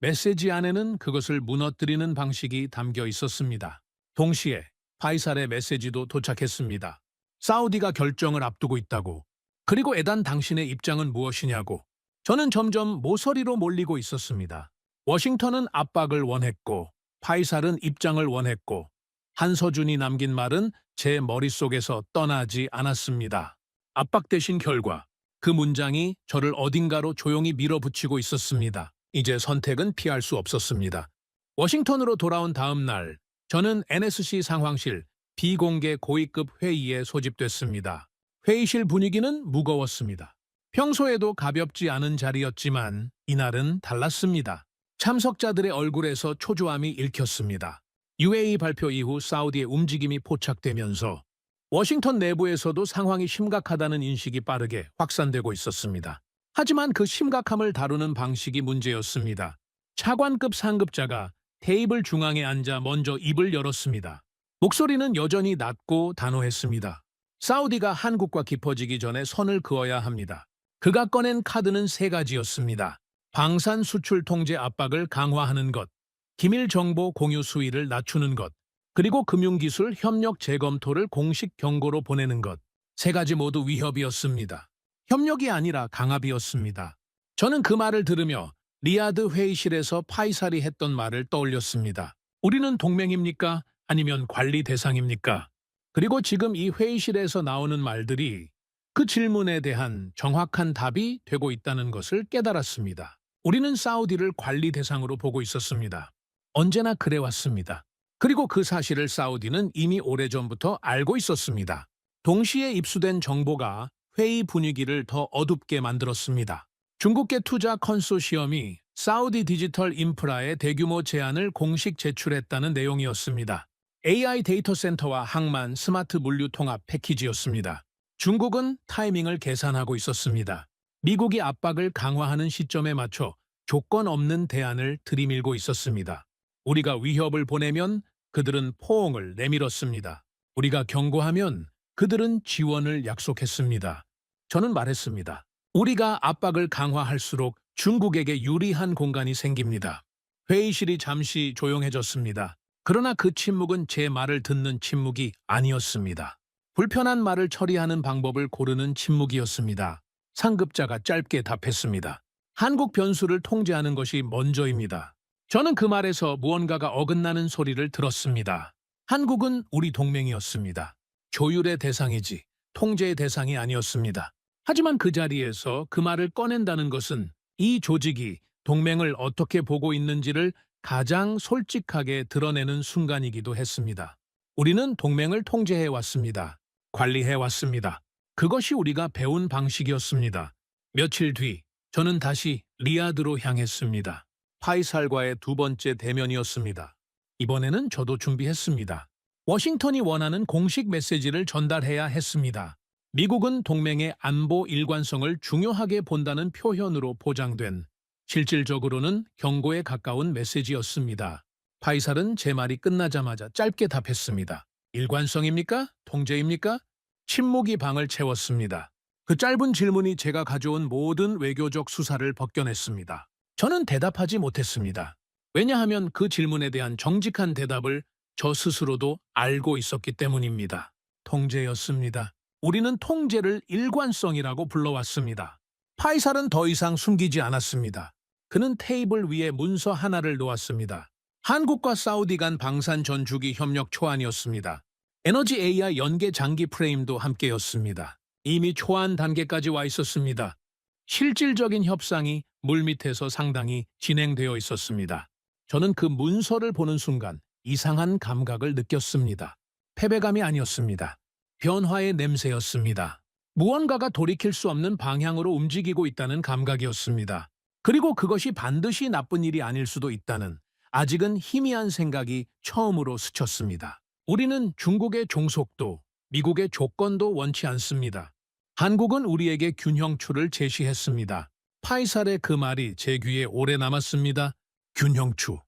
메시지 안에는 그것을 무너뜨리는 방식이 담겨 있었습니다. 동시에 파이살의 메시지도 도착했습니다. 사우디가 결정을 앞두고 있다고. 그리고 에단 당신의 입장은 무엇이냐고. 저는 점점 모서리로 몰리고 있었습니다. 워싱턴은 압박을 원했고 파이살은 입장을 원했고 한서준이 남긴 말은 제 머릿속에서 떠나지 않았습니다. 압박 대신 결과. 그 문장이 저를 어딘가로 조용히 밀어붙이고 있었습니다. 이제 선택은 피할 수 없었습니다. 워싱턴으로 돌아온 다음 날, 저는 NSC 상황실 비공개 고위급 회의에 소집됐습니다. 회의실 분위기는 무거웠습니다. 평소에도 가볍지 않은 자리였지만 이날은 달랐습니다. 참석자들의 얼굴에서 초조함이 읽혔습니다. UAE 발표 이후 사우디의 움직임이 포착되면서 워싱턴 내부에서도 상황이 심각하다는 인식이 빠르게 확산되고 있었습니다. 하지만 그 심각함을 다루는 방식이 문제였습니다. 차관급 상급자가 테이블 중앙에 앉아 먼저 입을 열었습니다. 목소리는 여전히 낮고 단호했습니다. 사우디가 한국과 깊어지기 전에 선을 그어야 합니다. 그가 꺼낸 카드는 세 가지였습니다. 방산 수출 통제 압박을 강화하는 것, 기밀 정보 공유 수위를 낮추는 것, 그리고 금융기술 협력 재검토를 공식 경고로 보내는 것. 세 가지 모두 위협이었습니다. 협력이 아니라 강압이었습니다. 저는 그 말을 들으며 리야드 회의실에서 파이살이 했던 말을 떠올렸습니다. 우리는 동맹입니까? 아니면 관리 대상입니까? 그리고 지금 이 회의실에서 나오는 말들이 그 질문에 대한 정확한 답이 되고 있다는 것을 깨달았습니다. 우리는 사우디를 관리 대상으로 보고 있었습니다. 언제나 그래왔습니다. 그리고 그 사실을 사우디는 이미 오래전부터 알고 있었습니다. 동시에 입수된 정보가 회의 분위기를 더 어둡게 만들었습니다. 중국계 투자 컨소시엄이 사우디 디지털 인프라의 대규모 제안을 공식 제출했다는 내용이었습니다. AI 데이터 센터와 항만, 스마트 물류 통합 패키지였습니다. 중국은 타이밍을 계산하고 있었습니다. 미국이 압박을 강화하는 시점에 맞춰 조건 없는 대안을 들이밀고 있었습니다. 우리가 위협을 보내면 그들은 포옹을 내밀었습니다. 우리가 경고하면 그들은 지원을 약속했습니다. 저는 말했습니다. 우리가 압박을 강화할수록 중국에게 유리한 공간이 생깁니다. 회의실이 잠시 조용해졌습니다. 그러나 그 침묵은 제 말을 듣는 침묵이 아니었습니다. 불편한 말을 처리하는 방법을 고르는 침묵이었습니다. 상급자가 짧게 답했습니다. 한국 변수를 통제하는 것이 먼저입니다. 저는 그 말에서 무언가가 어긋나는 소리를 들었습니다. 한국은 우리 동맹이었습니다. 조율의 대상이지 통제의 대상이 아니었습니다. 하지만 그 자리에서 그 말을 꺼낸다는 것은 이 조직이 동맹을 어떻게 보고 있는지를 가장 솔직하게 드러내는 순간이기도 했습니다. 우리는 동맹을 통제해 왔습니다. 관리해 왔습니다. 그것이 우리가 배운 방식이었습니다. 며칠 뒤 저는 다시 리야드로 향했습니다. 파이살과의 두 번째 대면이었습니다. 이번에는 저도 준비했습니다. 워싱턴이 원하는 공식 메시지를 전달해야 했습니다. 미국은 동맹의 안보 일관성을 중요하게 본다는 표현으로 포장된 실질적으로는 경고에 가까운 메시지였습니다. 파이살은 제 말이 끝나자마자 짧게 답했습니다. 일관성입니까? 통제입니까? 침묵이 방을 채웠습니다. 그 짧은 질문이 제가 가져온 모든 외교적 수사를 벗겨냈습니다. 저는 대답하지 못했습니다. 왜냐하면 그 질문에 대한 정직한 대답을 저 스스로도 알고 있었기 때문입니다. 통제였습니다. 우리는 통제를 일관성이라고 불러왔습니다. 파이살은 더 이상 숨기지 않았습니다. 그는 테이블 위에 문서 하나를 놓았습니다. 한국과 사우디 간 방산 전주기 협력 초안이었습니다. 에너지 AI 연계 장기 프레임도 함께였습니다. 이미 초안 단계까지 와 있었습니다. 실질적인 협상이 물밑에서 상당히 진행되어 있었습니다. 저는 그 문서를 보는 순간 이상한 감각을 느꼈습니다. 패배감이 아니었습니다. 변화의 냄새였습니다. 무언가가 돌이킬 수 없는 방향으로 움직이고 있다는 감각이었습니다. 그리고 그것이 반드시 나쁜 일이 아닐 수도 있다는 아직은 희미한 생각이 처음으로 스쳤습니다. 우리는 중국의 종속도, 미국의 조건도 원치 않습니다. 한국은 우리에게 균형추를 제시했습니다. 파이살의 그 말이 제 귀에 오래 남았습니다. 균형추.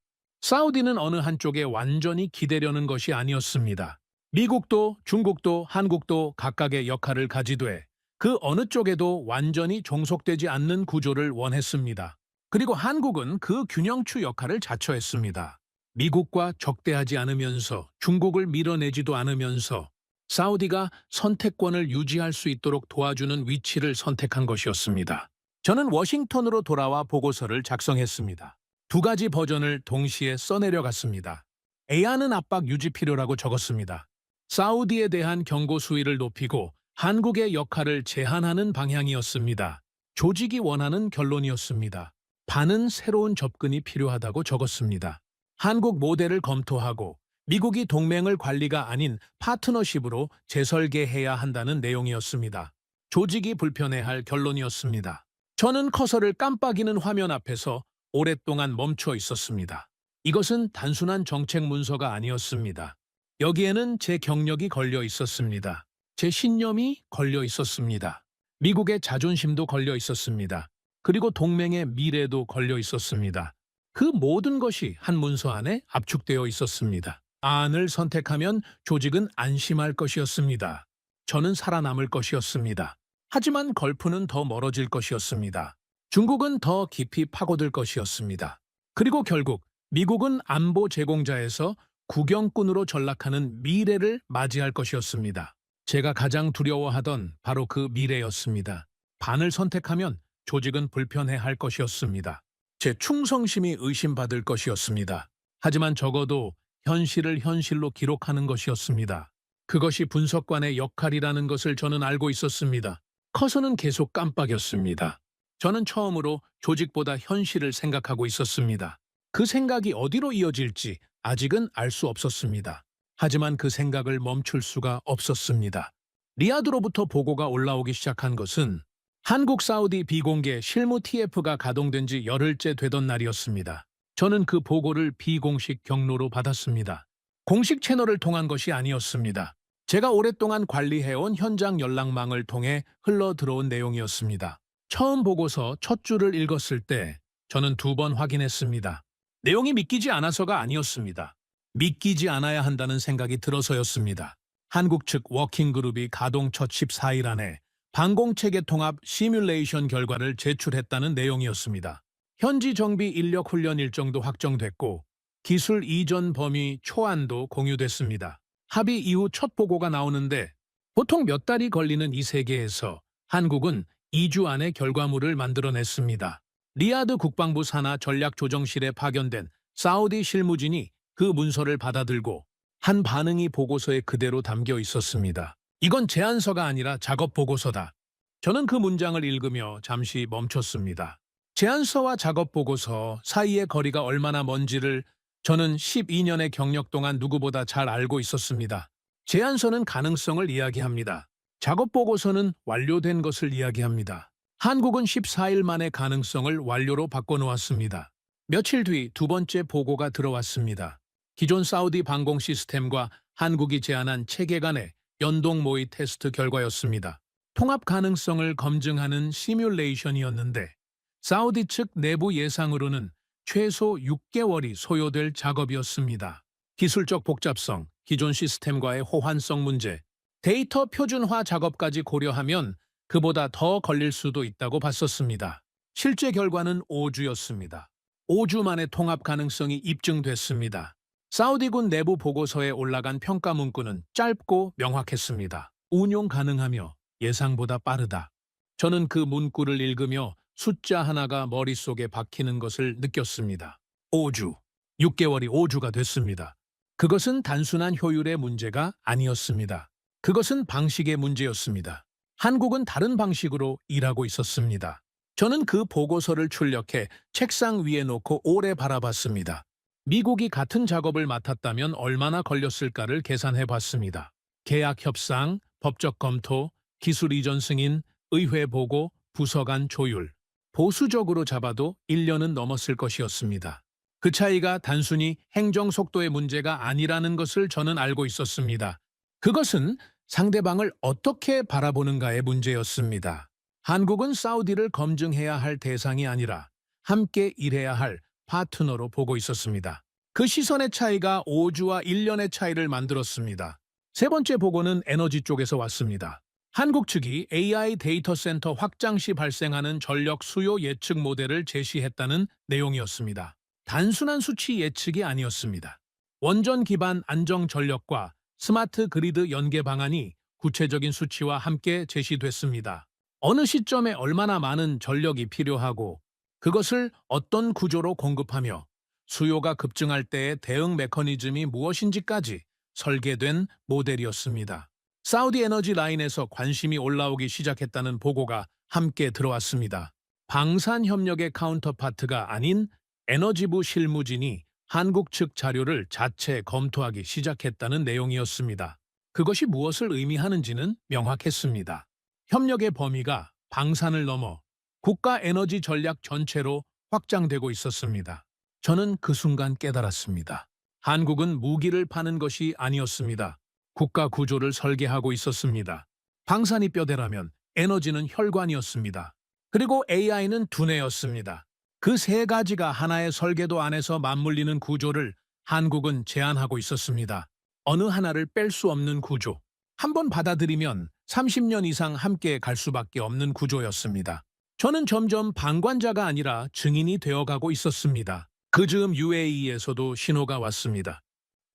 사우디는 어느 한쪽에 완전히 기대려는 것이 아니었습니다. 미국도 중국도 한국도 각각의 역할을 가지되 그 어느 쪽에도 완전히 종속되지 않는 구조를 원했습니다. 그리고 한국은 그 균형추 역할을 자처했습니다. 미국과 적대하지 않으면서 중국을 밀어내지도 않으면서 사우디가 선택권을 유지할 수 있도록 도와주는 위치를 선택한 것이었습니다. 저는 워싱턴으로 돌아와 보고서를 작성했습니다. 두 가지 버전을 동시에 써내려갔습니다. A하는 압박 유지 필요라고 적었습니다. 사우디에 대한 경고 수위를 높이고 한국의 역할을 제한하는 방향이었습니다. 조직이 원하는 결론이었습니다. 반은 새로운 접근이 필요하다고 적었습니다. 한국 모델을 검토하고 미국이 동맹을 관리가 아닌 파트너십으로 재설계해야 한다는 내용이었습니다. 조직이 불편해할 결론이었습니다. 저는 커서를 깜빡이는 화면 앞에서 오랫동안 멈춰 있었습니다. 이것은 단순한 정책 문서가 아니었습니다. 여기에는 제 경력이 걸려 있었습니다. 제 신념이 걸려 있었습니다. 미국의 자존심도 걸려 있었습니다. 그리고 동맹의 미래도 걸려 있었습니다. 그 모든 것이 한 문서 안에 압축되어 있었습니다. 안을 선택하면 조직은 안심할 것이었습니다. 저는 살아남을 것이었습니다. 하지만 걸프는 더 멀어질 것이었습니다. 중국은 더 깊이 파고들 것이었습니다. 그리고 결국 미국은 안보 제공자에서 구경꾼으로 전락하는 미래를 맞이할 것이었습니다. 제가 가장 두려워하던 바로 그 미래였습니다. 반을 선택하면 조직은 불편해할 것이었습니다. 제 충성심이 의심받을 것이었습니다. 하지만 적어도 현실을 현실로 기록하는 것이었습니다. 그것이 분석관의 역할이라는 것을 저는 알고 있었습니다. 커서는 계속 깜빡였습니다. 저는 처음으로 조직보다 현실을 생각하고 있었습니다. 그 생각이 어디로 이어질지 아직은 알 수 없었습니다. 하지만 그 생각을 멈출 수가 없었습니다. 리야드로부터 보고가 올라오기 시작한 것은 한국 사우디 비공개 실무 TF가 가동된 지 열흘째 되던 날이었습니다. 저는 그 보고를 비공식 경로로 받았습니다. 공식 채널을 통한 것이 아니었습니다. 제가 오랫동안 관리해온 현장 연락망을 통해 흘러들어온 내용이었습니다. 처음 보고서 첫 줄을 읽었을 때 저는 2번 확인했습니다. 내용이 믿기지 않아서가 아니었습니다. 믿기지 않아야 한다는 생각이 들어서였습니다. 한국 측 워킹그룹이 가동 첫 14일 안에 방공체계 통합 시뮬레이션 결과를 제출했다는 내용이었습니다. 현지 정비 인력 훈련 일정도 확정됐고 기술 이전 범위 초안도 공유됐습니다. 합의 이후 첫 보고가 나오는데 보통 몇 달이 걸리는 이 세계에서 한국은 2주 안에 결과물을 만들어냈습니다. 리야드 국방부 산하 전략조정실에 파견된 사우디 실무진이 그 문서를 받아들고 한 반응이 보고서에 그대로 담겨 있었습니다. 이건 제안서가 아니라 작업 보고서다. 저는 그 문장을 읽으며 잠시 멈췄습니다. 제안서와 작업 보고서 사이의 거리가 얼마나 먼지를 저는 12년의 경력 동안 누구보다 잘 알고 있었습니다. 제안서는 가능성을 이야기합니다. 작업 보고서는 완료된 것을 이야기합니다. 한국은 14일 만에 가능성을 완료로 바꿔놓았습니다. 며칠 뒤 2번째 보고가 들어왔습니다. 기존 사우디 방공 시스템과 한국이 제안한 체계 간의 연동 모의 테스트 결과였습니다. 통합 가능성을 검증하는 시뮬레이션이었는데 사우디 측 내부 예상으로는 최소 6개월이 소요될 작업이었습니다. 기술적 복잡성, 기존 시스템과의 호환성 문제, 데이터 표준화 작업까지 고려하면 그보다 더 걸릴 수도 있다고 봤었습니다. 실제 결과는 5주였습니다. 5주 만에 통합 가능성이 입증됐습니다. 사우디군 내부 보고서에 올라간 평가 문구는 짧고 명확했습니다. 운용 가능하며 예상보다 빠르다. 저는 그 문구를 읽으며 숫자 하나가 머릿속에 박히는 것을 느꼈습니다. 5주. 6개월이 5주가 됐습니다. 그것은 단순한 효율의 문제가 아니었습니다. 그것은 방식의 문제였습니다. 한국은 다른 방식으로 일하고 있었습니다. 저는 그 보고서를 출력해 책상 위에 놓고 오래 바라봤습니다. 미국이 같은 작업을 맡았다면 얼마나 걸렸을까를 계산해 봤습니다. 계약 협상, 법적 검토, 기술 이전 승인, 의회 보고, 부서 간 조율. 보수적으로 잡아도 1년은 넘었을 것이었습니다. 그 차이가 단순히 행정 속도의 문제가 아니라는 것을 저는 알고 있었습니다. 그것은 상대방을 어떻게 바라보는가의 문제였습니다. 한국은 사우디를 검증해야 할 대상이 아니라 함께 일해야 할 파트너로 보고 있었습니다. 그 시선의 차이가 5주와 1년의 차이를 만들었습니다. 세 번째 보고는 에너지 쪽에서 왔습니다. 한국 측이 AI 데이터 센터 확장 시 발생하는 전력 수요 예측 모델을 제시했다는 내용이었습니다. 단순한 수치 예측이 아니었습니다. 원전 기반 안정 전력과 스마트 그리드 연계 방안이 구체적인 수치와 함께 제시됐습니다. 어느 시점에 얼마나 많은 전력이 필요하고 그것을 어떤 구조로 공급하며 수요가 급증할 때의 대응 메커니즘이 무엇인지까지 설계된 모델이었습니다. 사우디 에너지 라인에서 관심이 올라오기 시작했다는 보고가 함께 들어왔습니다. 방산협력의 카운터파트가 아닌 에너지부 실무진이 한국 측 자료를 자체 검토하기 시작했다는 내용이었습니다. 그것이 무엇을 의미하는지는 명확했습니다. 협력의 범위가 방산을 넘어 국가 에너지 전략 전체로 확장되고 있었습니다. 저는 그 순간 깨달았습니다. 한국은 무기를 파는 것이 아니었습니다. 국가 구조를 설계하고 있었습니다. 방산이 뼈대라면 에너지는 혈관이었습니다. 그리고 AI는 두뇌였습니다. 그 세 가지가 하나의 설계도 안에서 맞물리는 구조를 한국은 제안하고 있었습니다. 어느 하나를 뺄 수 없는 구조. 한번 받아들이면 30년 이상 함께 갈 수밖에 없는 구조였습니다. 저는 점점 방관자가 아니라 증인이 되어가고 있었습니다. 그 즈음 UAE에서도 신호가 왔습니다.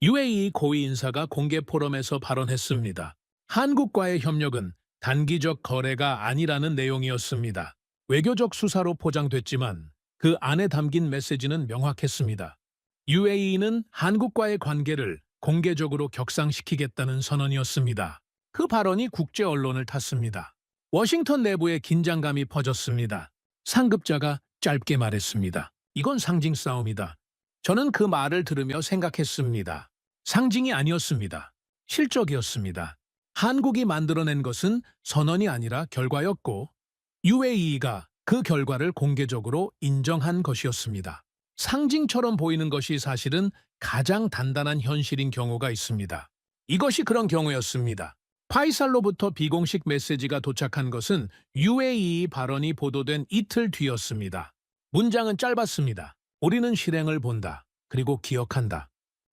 UAE 고위 인사가 공개 포럼에서 발언했습니다. 한국과의 협력은 단기적 거래가 아니라는 내용이었습니다. 외교적 수사로 포장됐지만 그 안에 담긴 메시지는 명확했습니다. UAE는 한국과의 관계를 공개적으로 격상시키겠다는 선언이었습니다. 그 발언이 국제 언론을 탔습니다. 워싱턴 내부에 긴장감이 퍼졌습니다. 상급자가 짧게 말했습니다. 이건 상징 싸움이다. 저는 그 말을 들으며 생각했습니다. 상징이 아니었습니다. 실적이었습니다. 한국이 만들어낸 것은 선언이 아니라 결과였고 UAE가 그 결과를 공개적으로 인정한 것이었습니다. 상징처럼 보이는 것이 사실은 가장 단단한 현실인 경우가 있습니다. 이것이 그런 경우였습니다. 파이살로부터 비공식 메시지가 도착한 것은 UAE 발언이 보도된 이틀 뒤였습니다. 문장은 짧았습니다. 우리는 실행을 본다. 그리고 기억한다.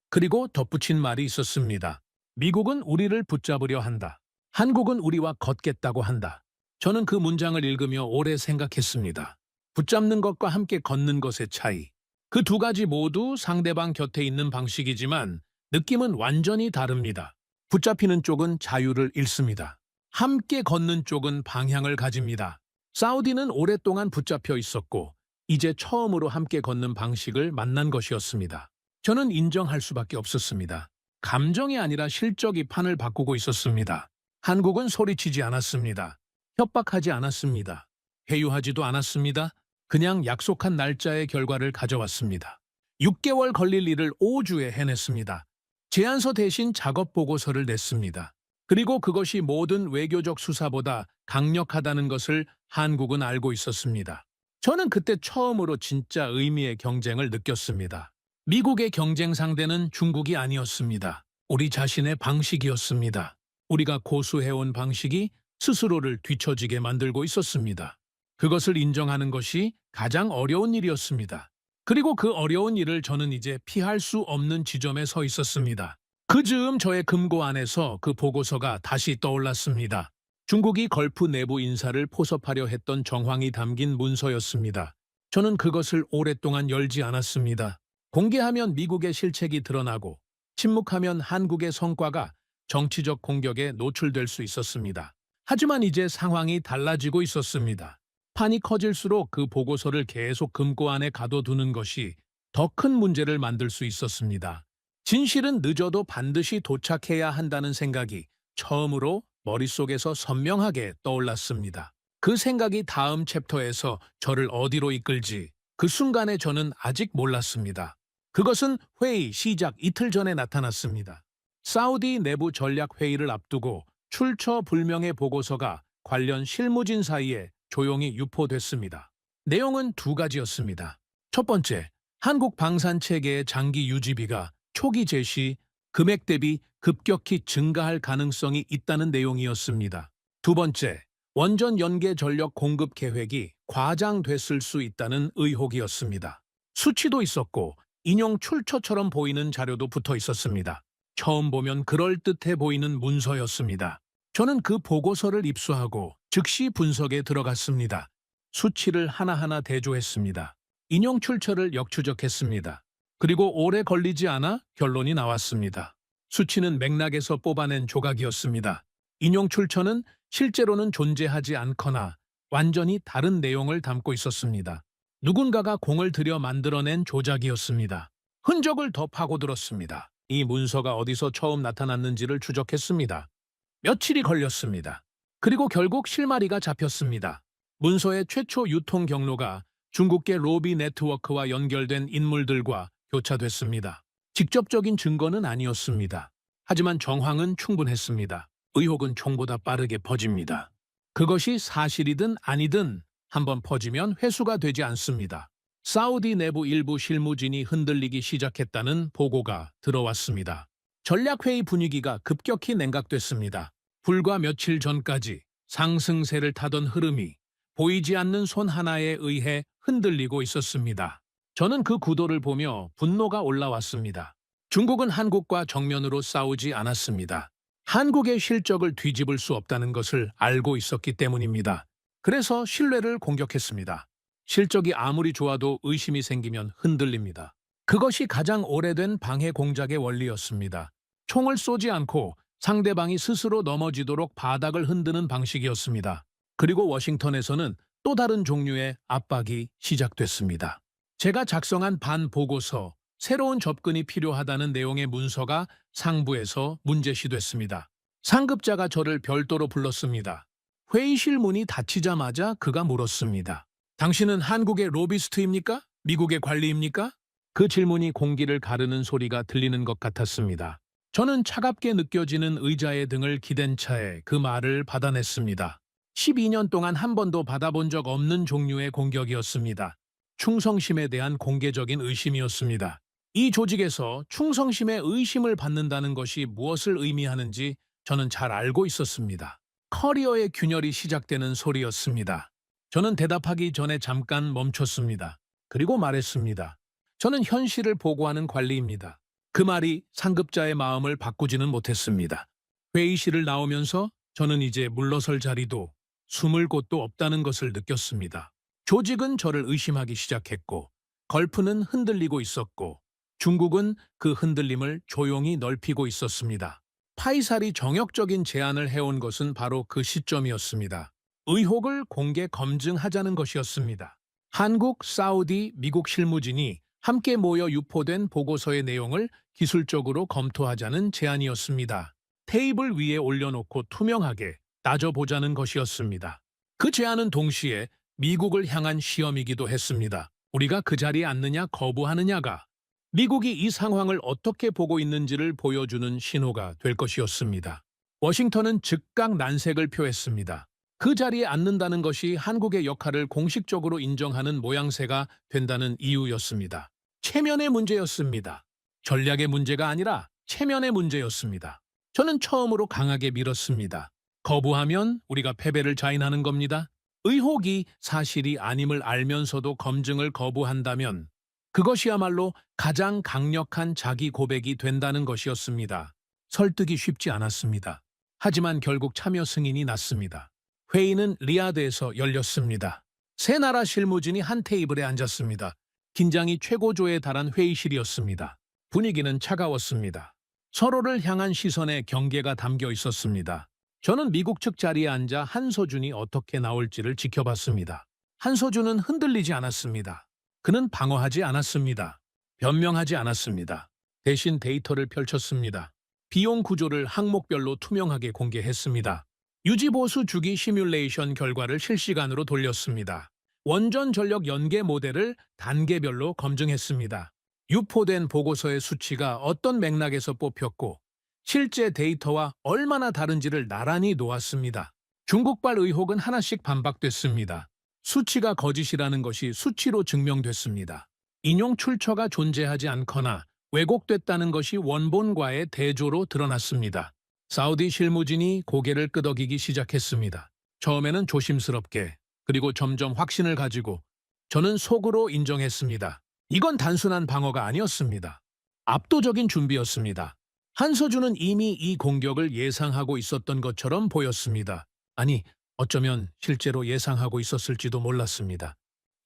그리고 덧붙인 말이 있었습니다. 미국은 우리를 붙잡으려 한다. 한국은 우리와 걷겠다고 한다. 저는 그 문장을 읽으며 오래 생각했습니다. 붙잡는 것과 함께 걷는 것의 차이. 그 두 가지 모두 상대방 곁에 있는 방식이지만 느낌은 완전히 다릅니다. 붙잡히는 쪽은 자유를 잃습니다. 함께 걷는 쪽은 방향을 가집니다. 사우디는 오랫동안 붙잡혀 있었고 이제 처음으로 함께 걷는 방식을 만난 것이었습니다. 저는 인정할 수밖에 없었습니다. 감정이 아니라 실적이 판을 바꾸고 있었습니다. 한국은 소리치지 않았습니다. 협박하지 않았습니다. 회유하지도 않았습니다. 그냥 약속한 날짜의 결과를 가져왔습니다. 6개월 걸릴 일을 5주에 해냈습니다. 제안서 대신 작업 보고서를 냈습니다. 그리고 그것이 모든 외교적 수사보다 강력하다는 것을 한국은 알고 있었습니다. 저는 그때 처음으로 진짜 의미의 경쟁을 느꼈습니다. 미국의 경쟁 상대는 중국이 아니었습니다. 우리 자신의 방식이었습니다. 우리가 고수해온 방식이 스스로를 뒤처지게 만들고 있었습니다. 그것을 인정하는 것이 가장 어려운 일이었습니다. 그리고 그 어려운 일을 저는 이제 피할 수 없는 지점에 서 있었습니다. 그 즈음 저의 금고 안에서 그 보고서가 다시 떠올랐습니다. 중국이 걸프 내부 인사를 포섭하려 했던 정황이 담긴 문서였습니다. 저는 그것을 오랫동안 열지 않았습니다. 공개하면 미국의 실책이 드러나고 침묵하면 한국의 성과가 정치적 공격에 노출될 수 있었습니다. 하지만 이제 상황이 달라지고 있었습니다. 판이 커질수록 그 보고서를 계속 금고 안에 가둬두는 것이 더 큰 문제를 만들 수 있었습니다. 진실은 늦어도 반드시 도착해야 한다는 생각이 처음으로 머릿속에서 선명하게 떠올랐습니다. 그 생각이 다음 챕터에서 저를 어디로 이끌지 그 순간에 저는 아직 몰랐습니다. 그것은 회의 시작 이틀 전에 나타났습니다. 사우디 내부 전략 회의를 앞두고 출처 불명의 보고서가 관련 실무진 사이에 조용히 유포됐습니다. 내용은 두 가지였습니다. 첫 번째, 한국 방산 체계의 장기 유지비가 초기 제시 금액 대비 급격히 증가할 가능성이 있다는 내용이었습니다. 두 번째, 원전 연계 전력 공급 계획이 과장됐을 수 있다는 의혹이었습니다. 수치도 있었고 인용 출처처럼 보이는 자료도 붙어 있었습니다. 처음 보면 그럴듯해 보이는 문서였습니다. 저는 그 보고서를 입수하고 즉시 분석에 들어갔습니다. 수치를 하나하나 대조했습니다. 인용 출처를 역추적했습니다. 그리고 오래 걸리지 않아 결론이 나왔습니다. 수치는 맥락에서 뽑아낸 조각이었습니다. 인용 출처는 실제로는 존재하지 않거나 완전히 다른 내용을 담고 있었습니다. 누군가가 공을 들여 만들어낸 조작이었습니다. 흔적을 더 파고들었습니다. 이 문서가 어디서 처음 나타났는지를 추적했습니다. 며칠이 걸렸습니다. 그리고 결국 실마리가 잡혔습니다. 문서의 최초 유통 경로가 중국계 로비 네트워크와 연결된 인물들과 교차됐습니다. 직접적인 증거는 아니었습니다. 하지만 정황은 충분했습니다. 의혹은 총보다 빠르게 퍼집니다. 그것이 사실이든 아니든 한번 퍼지면 회수가 되지 않습니다. 사우디 내부 일부 실무진이 흔들리기 시작했다는 보고가 들어왔습니다. 전략회의 분위기가 급격히 냉각됐습니다. 불과 며칠 전까지 상승세를 타던 흐름이 보이지 않는 손 하나에 의해 흔들리고 있었습니다. 저는 그 구도를 보며 분노가 올라왔습니다. 중국은 한국과 정면으로 싸우지 않았습니다. 한국의 실적을 뒤집을 수 없다는 것을 알고 있었기 때문입니다. 그래서 신뢰를 공격했습니다. 실적이 아무리 좋아도 의심이 생기면 흔들립니다. 그것이 가장 오래된 방해 공작의 원리였습니다. 총을 쏘지 않고 상대방이 스스로 넘어지도록 바닥을 흔드는 방식이었습니다. 그리고 워싱턴에서는 또 다른 종류의 압박이 시작됐습니다. 제가 작성한 반보고서, 새로운 접근이 필요하다는 내용의 문서가 상부에서 문제시됐습니다. 상급자가 저를 별도로 불렀습니다. 회의실 문이 닫히자마자 그가 물었습니다. 당신은 한국의 로비스트입니까? 미국의 관리입니까? 그 질문이 공기를 가르는 소리가 들리는 것 같았습니다. 저는 차갑게 느껴지는 의자의 등을 기댄 차에 그 말을 받아냈습니다. 12년 동안 한 번도 받아본 적 없는 종류의 공격이었습니다. 충성심에 대한 공개적인 의심이었습니다. 이 조직에서 충성심의 의심을 받는다는 것이 무엇을 의미하는지 저는 잘 알고 있었습니다. 커리어의 균열이 시작되는 소리였습니다. 저는 대답하기 전에 잠깐 멈췄습니다. 그리고 말했습니다. 저는 현실을 보고하는 관리입니다. 그 말이 상급자의 마음을 바꾸지는 못했습니다. 회의실을 나오면서 저는 이제 물러설 자리도 숨을 곳도 없다는 것을 느꼈습니다. 조직은 저를 의심하기 시작했고, 걸프는 흔들리고 있었고, 중국은 그 흔들림을 조용히 넓히고 있었습니다. 파이살이 정역적인 제안을 해온 것은 바로 그 시점이었습니다. 의혹을 공개 검증하자는 것이었습니다. 한국, 사우디, 미국 실무진이 함께 모여 유포된 보고서의 내용을 기술적으로 검토하자는 제안이었습니다. 테이블 위에 올려놓고 투명하게 따져보자는 것이었습니다. 그 제안은 동시에 미국을 향한 시험이기도 했습니다. 우리가 그 자리에 앉느냐 거부하느냐가 미국이 이 상황을 어떻게 보고 있는지를 보여주는 신호가 될 것이었습니다. 워싱턴은 즉각 난색을 표했습니다. 그 자리에 앉는다는 것이 한국의 역할을 공식적으로 인정하는 모양새가 된다는 이유였습니다. 체면의 문제였습니다. 전략의 문제가 아니라 체면의 문제였습니다. 저는 처음으로 강하게 밀었습니다. 거부하면 우리가 패배를 자인하는 겁니다. 의혹이 사실이 아님을 알면서도 검증을 거부한다면 그것이야말로 가장 강력한 자기 고백이 된다는 것이었습니다. 설득이 쉽지 않았습니다. 하지만 결국 참여 승인이 났습니다. 회의는 리야드에서 열렸습니다. 세 나라 실무진이 한 테이블에 앉았습니다. 긴장이 최고조에 달한 회의실이었습니다. 분위기는 차가웠습니다. 서로를 향한 시선에 경계가 담겨 있었습니다. 저는 미국 측 자리에 앉아 한서준이 어떻게 나올지를 지켜봤습니다. 한서준은 흔들리지 않았습니다. 그는 방어하지 않았습니다. 변명하지 않았습니다. 대신 데이터를 펼쳤습니다. 비용 구조를 항목별로 투명하게 공개했습니다. 유지보수 주기 시뮬레이션 결과를 실시간으로 돌렸습니다. 원전 전력 연계 모델을 단계별로 검증했습니다. 유포된 보고서의 수치가 어떤 맥락에서 뽑혔고 실제 데이터와 얼마나 다른지를 나란히 놓았습니다. 중국발 의혹은 하나씩 반박됐습니다. 수치가 거짓이라는 것이 수치로 증명됐습니다. 인용 출처가 존재하지 않거나 왜곡됐다는 것이 원본과의 대조로 드러났습니다. 사우디 실무진이 고개를 끄덕이기 시작했습니다. 처음에는 조심스럽게, 그리고 점점 확신을 가지고 저는 속으로 인정했습니다. 이건 단순한 방어가 아니었습니다. 압도적인 준비였습니다. 한서준은 이미 이 공격을 예상하고 있었던 것처럼 보였습니다. 아니, 어쩌면 실제로 예상하고 있었을지도 몰랐습니다.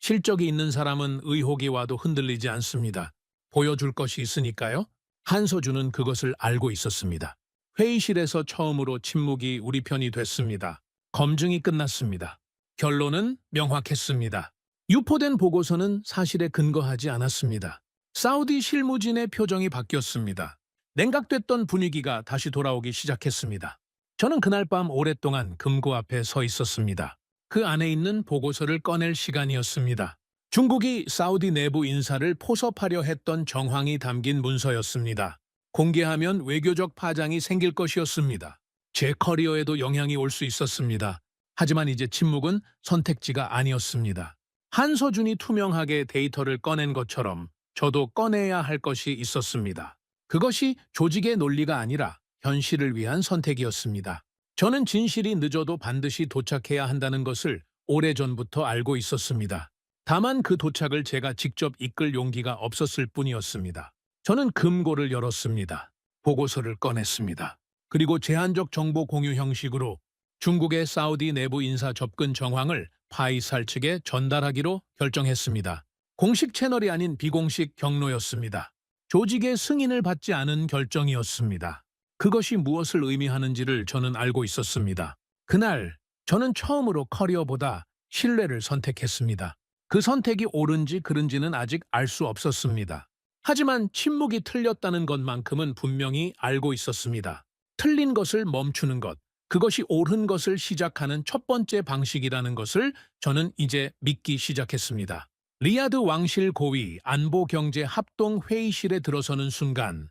실적이 있는 사람은 의혹이 와도 흔들리지 않습니다. 보여줄 것이 있으니까요. 한서준은 그것을 알고 있었습니다. 회의실에서 처음으로 침묵이 우리 편이 됐습니다. 검증이 끝났습니다. 결론은 명확했습니다. 유포된 보고서는 사실에 근거하지 않았습니다. 사우디 실무진의 표정이 바뀌었습니다. 냉각됐던 분위기가 다시 돌아오기 시작했습니다. 저는 그날 밤 오랫동안 금고 앞에 서 있었습니다. 그 안에 있는 보고서를 꺼낼 시간이었습니다. 중국이 사우디 내부 인사를 포섭하려 했던 정황이 담긴 문서였습니다. 공개하면 외교적 파장이 생길 것이었습니다. 제 커리어에도 영향이 올 수 있었습니다. 하지만 이제 침묵은 선택지가 아니었습니다. 한서준이 투명하게 데이터를 꺼낸 것처럼 저도 꺼내야 할 것이 있었습니다. 그것이 조직의 논리가 아니라 현실을 위한 선택이었습니다. 저는 진실이 늦어도 반드시 도착해야 한다는 것을 오래전부터 알고 있었습니다. 다만 그 도착을 제가 직접 이끌 용기가 없었을 뿐이었습니다. 저는 금고를 열었습니다. 보고서를 꺼냈습니다. 그리고 제한적 정보 공유 형식으로 중국의 사우디 내부 인사 접근 정황을 파이살 측에 전달하기로 결정했습니다. 공식 채널이 아닌 비공식 경로였습니다. 조직의 승인을 받지 않은 결정이었습니다. 그것이 무엇을 의미하는지를 저는 알고 있었습니다. 그날 저는 처음으로 커리어보다 신뢰를 선택했습니다. 그 선택이 옳은지 그른지는 아직 알 수 없었습니다. 하지만 침묵이 틀렸다는 것만큼은 분명히 알고 있었습니다. 틀린 것을 멈추는 것, 그것이 옳은 것을 시작하는 첫 번째 방식이라는 것을 저는 이제 믿기 시작했습니다. 리야드 왕실 고위 안보경제 합동 회의실에 들어서는 순간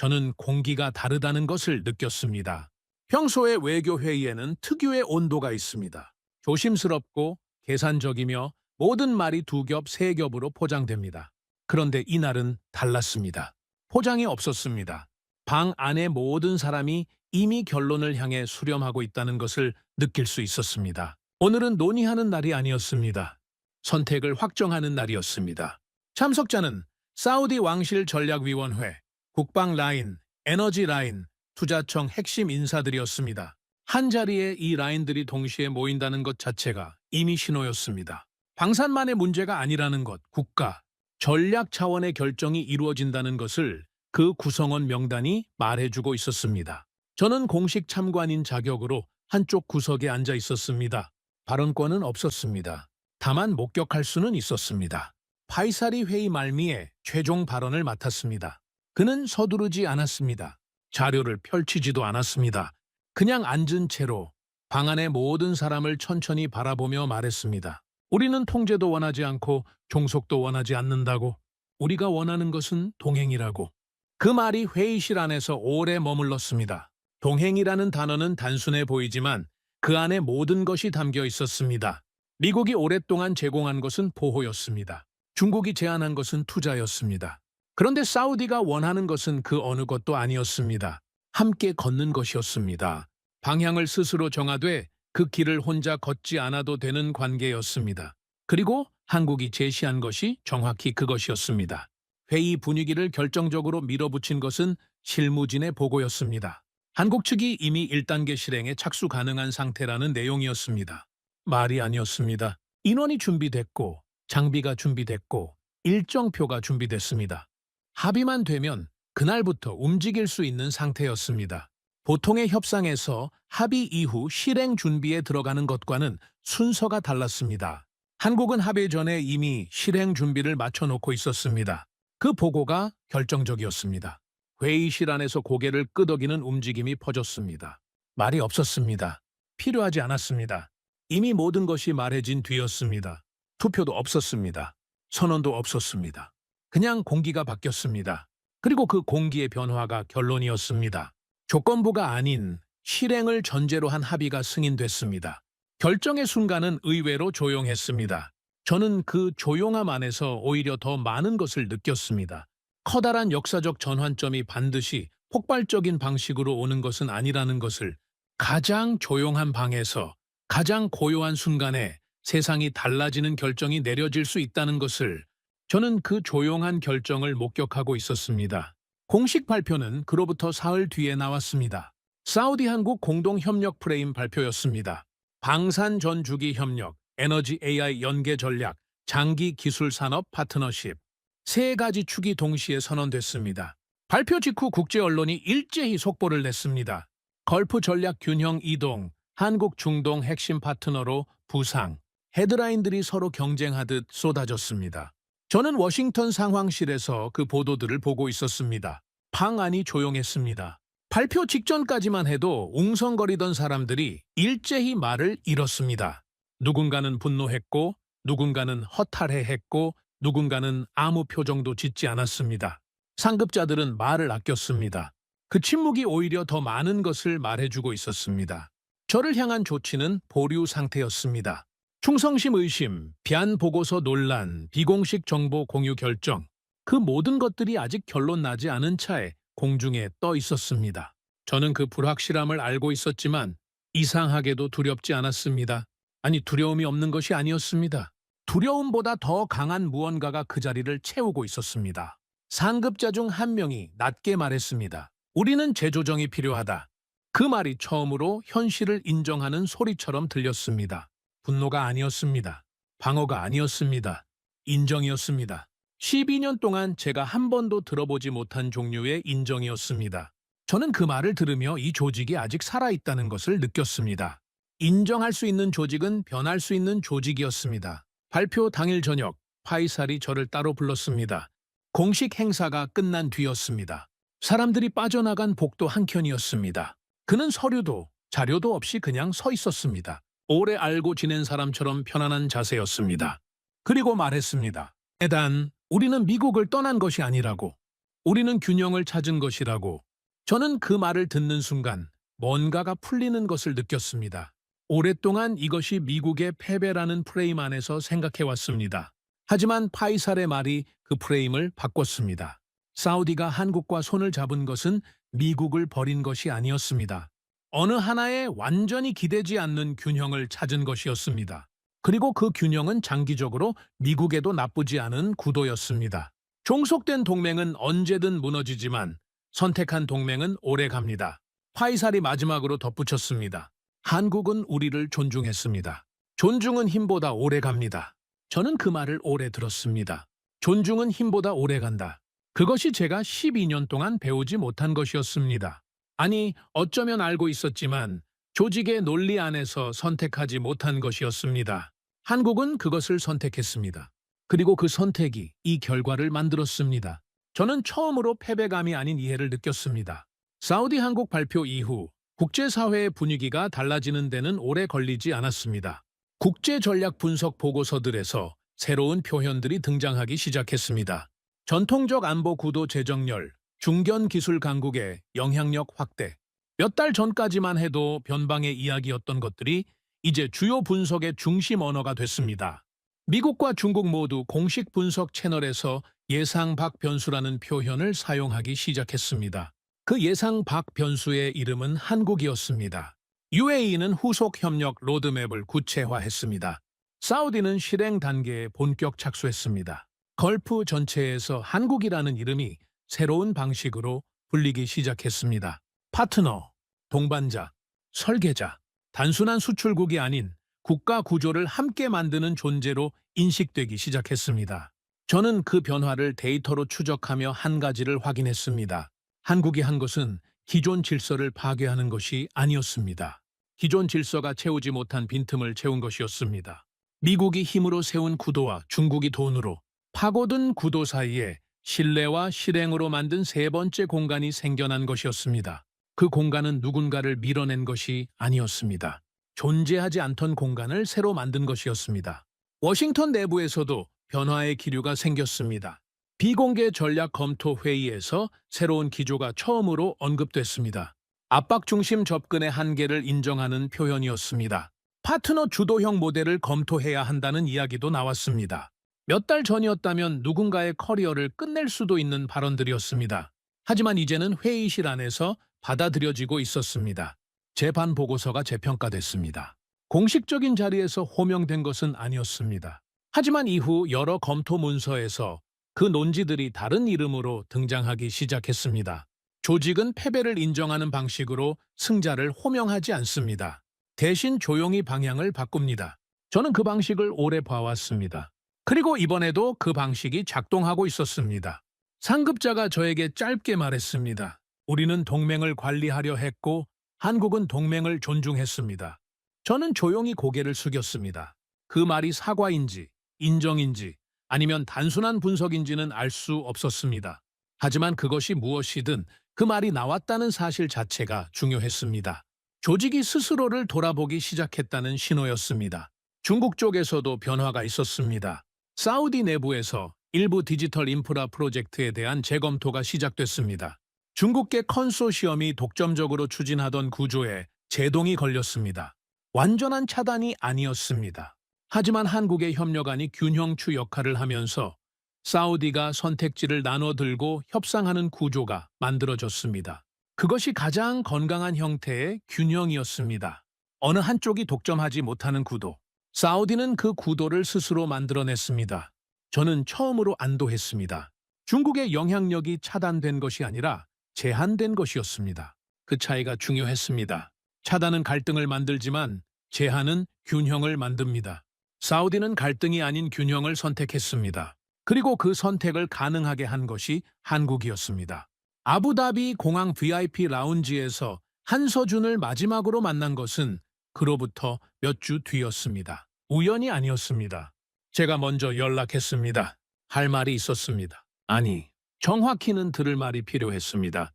저는 공기가 다르다는 것을 느꼈습니다. 평소의 외교 회의에는 특유의 온도가 있습니다. 조심스럽고 계산적이며 모든 말이 두 겹, 세 겹으로 포장됩니다. 그런데 이날은 달랐습니다. 포장이 없었습니다. 방 안의 모든 사람이 이미 결론을 향해 수렴하고 있다는 것을 느낄 수 있었습니다. 오늘은 논의하는 날이 아니었습니다. 선택을 확정하는 날이었습니다. 참석자는 사우디 왕실 전략위원회, 국방 라인, 에너지 라인, 투자청 핵심 인사들이었습니다. 한 자리에 이 라인들이 동시에 모인다는 것 자체가 이미 신호였습니다. 방산만의 문제가 아니라는 것, 국가, 전략 차원의 결정이 이루어진다는 것을 그 구성원 명단이 말해주고 있었습니다. 저는 공식 참관인 자격으로 한쪽 구석에 앉아 있었습니다. 발언권은 없었습니다. 다만 목격할 수는 있었습니다. 파이사리 회의 말미에 최종 발언을 맡았습니다. 그는 서두르지 않았습니다. 자료를 펼치지도 않았습니다. 그냥 앉은 채로 방 안의 모든 사람을 천천히 바라보며 말했습니다. 우리는 통제도 원하지 않고 종속도 원하지 않는다고. 우리가 원하는 것은 동행이라고. 그 말이 회의실 안에서 오래 머물렀습니다. 동행이라는 단어는 단순해 보이지만 그 안에 모든 것이 담겨 있었습니다. 미국이 오랫동안 제공한 것은 보호였습니다. 중국이 제안한 것은 투자였습니다. 그런데 사우디가 원하는 것은 그 어느 것도 아니었습니다. 함께 걷는 것이었습니다. 방향을 스스로 정하되 그 길을 혼자 걷지 않아도 되는 관계였습니다. 그리고 한국이 제시한 것이 정확히 그것이었습니다. 회의 분위기를 결정적으로 밀어붙인 것은 실무진의 보고였습니다. 한국 측이 이미 1단계 실행에 착수 가능한 상태라는 내용이었습니다. 말이 아니었습니다. 인원이 준비됐고 장비가 준비됐고 일정표가 준비됐습니다. 합의만 되면 그날부터 움직일 수 있는 상태였습니다. 보통의 협상에서 합의 이후 실행 준비에 들어가는 것과는 순서가 달랐습니다. 한국은 합의 전에 이미 실행 준비를 마쳐놓고 있었습니다. 그 보고가 결정적이었습니다. 회의실 안에서 고개를 끄덕이는 움직임이 퍼졌습니다. 말이 없었습니다. 필요하지 않았습니다. 이미 모든 것이 말해진 뒤였습니다. 투표도 없었습니다. 선언도 없었습니다. 그냥 공기가 바뀌었습니다. 그리고 그 공기의 변화가 결론이었습니다. 조건부가 아닌 실행을 전제로 한 합의가 승인됐습니다. 결정의 순간은 의외로 조용했습니다. 저는 그 조용함 안에서 오히려 더 많은 것을 느꼈습니다. 커다란 역사적 전환점이 반드시 폭발적인 방식으로 오는 것은 아니라는 것을, 가장 조용한 방에서 가장 고요한 순간에 세상이 달라지는 결정이 내려질 수 있다는 것을, 저는 그 조용한 결정을 목격하고 있었습니다. 공식 발표는 그로부터 사흘 뒤에 나왔습니다. 사우디 한국 공동협력 프레임 발표였습니다. 방산 전주기 협력, 에너지 AI 연계 전략, 장기 기술 산업 파트너십, 세 가지 축이 동시에 선언됐습니다. 발표 직후 국제 언론이 일제히 속보를 냈습니다. 걸프 전략 균형 이동, 한국 중동 핵심 파트너로 부상, 헤드라인들이 서로 경쟁하듯 쏟아졌습니다. 저는 워싱턴 상황실에서 그 보도들을 보고 있었습니다. 방 안이 조용했습니다. 발표 직전까지만 해도 웅성거리던 사람들이 일제히 말을 잃었습니다. 누군가는 분노했고, 누군가는 허탈해했고, 누군가는 아무 표정도 짓지 않았습니다. 상급자들은 말을 아꼈습니다. 그 침묵이 오히려 더 많은 것을 말해주고 있었습니다. 저를 향한 조치는 보류 상태였습니다. 충성심 의심, 비안 보고서 논란, 비공식 정보 공유 결정, 그 모든 것들이 아직 결론 나지 않은 차에 공중에 떠 있었습니다. 저는 그 불확실함을 알고 있었지만 이상하게도 두렵지 않았습니다. 아니, 두려움이 없는 것이 아니었습니다. 두려움보다 더 강한 무언가가 그 자리를 채우고 있었습니다. 상급자 중 한 명이 낮게 말했습니다. 우리는 재조정이 필요하다. 그 말이 처음으로 현실을 인정하는 소리처럼 들렸습니다. 분노가 아니었습니다. 방어가 아니었습니다. 인정이었습니다. 12년 동안 제가 한 번도 들어보지 못한 종류의 인정이었습니다. 저는 그 말을 들으며 이 조직이 아직 살아있다는 것을 느꼈습니다. 인정할 수 있는 조직은 변할 수 있는 조직이었습니다. 발표 당일 저녁, 파이살이 저를 따로 불렀습니다. 공식 행사가 끝난 뒤였습니다. 사람들이 빠져나간 복도 한켠이었습니다. 그는 서류도 자료도 없이 그냥 서 있었습니다. 오래 알고 지낸 사람처럼 편안한 자세였습니다. 그리고 말했습니다. 에단, 우리는 미국을 떠난 것이 아니라고. 우리는 균형을 찾은 것이라고. 저는 그 말을 듣는 순간 뭔가가 풀리는 것을 느꼈습니다. 오랫동안 이것이 미국의 패배라는 프레임 안에서 생각해왔습니다. 하지만 파이살의 말이 그 프레임을 바꿨습니다. 사우디가 한국과 손을 잡은 것은 미국을 버린 것이 아니었습니다. 어느 하나에 완전히 기대지 않는 균형을 찾은 것이었습니다. 그리고 그 균형은 장기적으로 미국에도 나쁘지 않은 구도였습니다. 종속된 동맹은 언제든 무너지지만 선택한 동맹은 오래 갑니다. 파이살이 마지막으로 덧붙였습니다. 한국은 우리를 존중했습니다. 존중은 힘보다 오래 갑니다. 저는 그 말을 오래 들었습니다. 존중은 힘보다 오래 간다. 그것이 제가 12년 동안 배우지 못한 것이었습니다. 아니, 어쩌면 알고 있었지만 조직의 논리 안에서 선택하지 못한 것이었습니다. 한국은 그것을 선택했습니다. 그리고 그 선택이 이 결과를 만들었습니다. 저는 처음으로 패배감이 아닌 이해를 느꼈습니다. 사우디 한국 발표 이후 국제사회의 분위기가 달라지는 데는 오래 걸리지 않았습니다. 국제전략 분석 보고서들에서 새로운 표현들이 등장하기 시작했습니다. 전통적 안보 구도 재정렬, 중견 기술 강국의 영향력 확대. 몇 달 전까지만 해도 변방의 이야기였던 것들이 이제 주요 분석의 중심 언어가 됐습니다. 미국과 중국 모두 공식 분석 채널에서 예상 밖 변수라는 표현을 사용하기 시작했습니다. 그 예상 밖 변수의 이름은 한국이었습니다. UAE는 후속 협력 로드맵을 구체화했습니다. 사우디는 실행 단계에 본격 착수했습니다. 걸프 전체에서 한국이라는 이름이 새로운 방식으로 불리기 시작했습니다. 파트너, 동반자, 설계자, 단순한 수출국이 아닌 국가 구조를 함께 만드는 존재로 인식되기 시작했습니다. 저는 그 변화를 데이터로 추적하며 한 가지를 확인했습니다. 한국이 한 것은 기존 질서를 파괴하는 것이 아니었습니다. 기존 질서가 채우지 못한 빈틈을 채운 것이었습니다. 미국이 힘으로 세운 구도와 중국이 돈으로 파고든 구도 사이에 신뢰와 실행으로 만든 세 번째 공간이 생겨난 것이었습니다. 그 공간은 누군가를 밀어낸 것이 아니었습니다. 존재하지 않던 공간을 새로 만든 것이었습니다. 워싱턴 내부에서도 변화의 기류가 생겼습니다. 비공개 전략 검토 회의에서 새로운 기조가 처음으로 언급됐습니다. 압박 중심 접근의 한계를 인정하는 표현이었습니다. 파트너 주도형 모델을 검토해야 한다는 이야기도 나왔습니다. 몇 달 전이었다면 누군가의 커리어를 끝낼 수도 있는 발언들이었습니다. 하지만 이제는 회의실 안에서 받아들여지고 있었습니다. 재반 보고서가 재평가됐습니다. 공식적인 자리에서 호명된 것은 아니었습니다. 하지만 이후 여러 검토 문서에서 그 논지들이 다른 이름으로 등장하기 시작했습니다. 조직은 패배를 인정하는 방식으로 승자를 호명하지 않습니다. 대신 조용히 방향을 바꿉니다. 저는 그 방식을 오래 봐왔습니다. 그리고 이번에도 그 방식이 작동하고 있었습니다. 상급자가 저에게 짧게 말했습니다. 우리는 동맹을 관리하려 했고 한국은 동맹을 존중했습니다. 저는 조용히 고개를 숙였습니다. 그 말이 사과인지 인정인지 아니면 단순한 분석인지는 알 수 없었습니다. 하지만 그것이 무엇이든 그 말이 나왔다는 사실 자체가 중요했습니다. 조직이 스스로를 돌아보기 시작했다는 신호였습니다. 중국 쪽에서도 변화가 있었습니다. 사우디 내부에서 일부 디지털 인프라 프로젝트에 대한 재검토가 시작됐습니다. 중국계 컨소시엄이 독점적으로 추진하던 구조에 제동이 걸렸습니다. 완전한 차단이 아니었습니다. 하지만 한국의 협력안이 균형추 역할을 하면서 사우디가 선택지를 나눠들고 협상하는 구조가 만들어졌습니다. 그것이 가장 건강한 형태의 균형이었습니다. 어느 한쪽이 독점하지 못하는 구도. 사우디는 그 구도를 스스로 만들어냈습니다. 저는 처음으로 안도했습니다. 중국의 영향력이 차단된 것이 아니라 제한된 것이었습니다. 그 차이가 중요했습니다. 차단은 갈등을 만들지만 제한은 균형을 만듭니다. 사우디는 갈등이 아닌 균형을 선택했습니다. 그리고 그 선택을 가능하게 한 것이 한국이었습니다. 아부다비 공항 VIP 라운지에서 한서준을 마지막으로 만난 것은 그로부터 몇 주 뒤였습니다. 우연이 아니었습니다. 제가 먼저 연락했습니다. 할 말이 있었습니다. 아니, 정확히는 들을 말이 필요했습니다.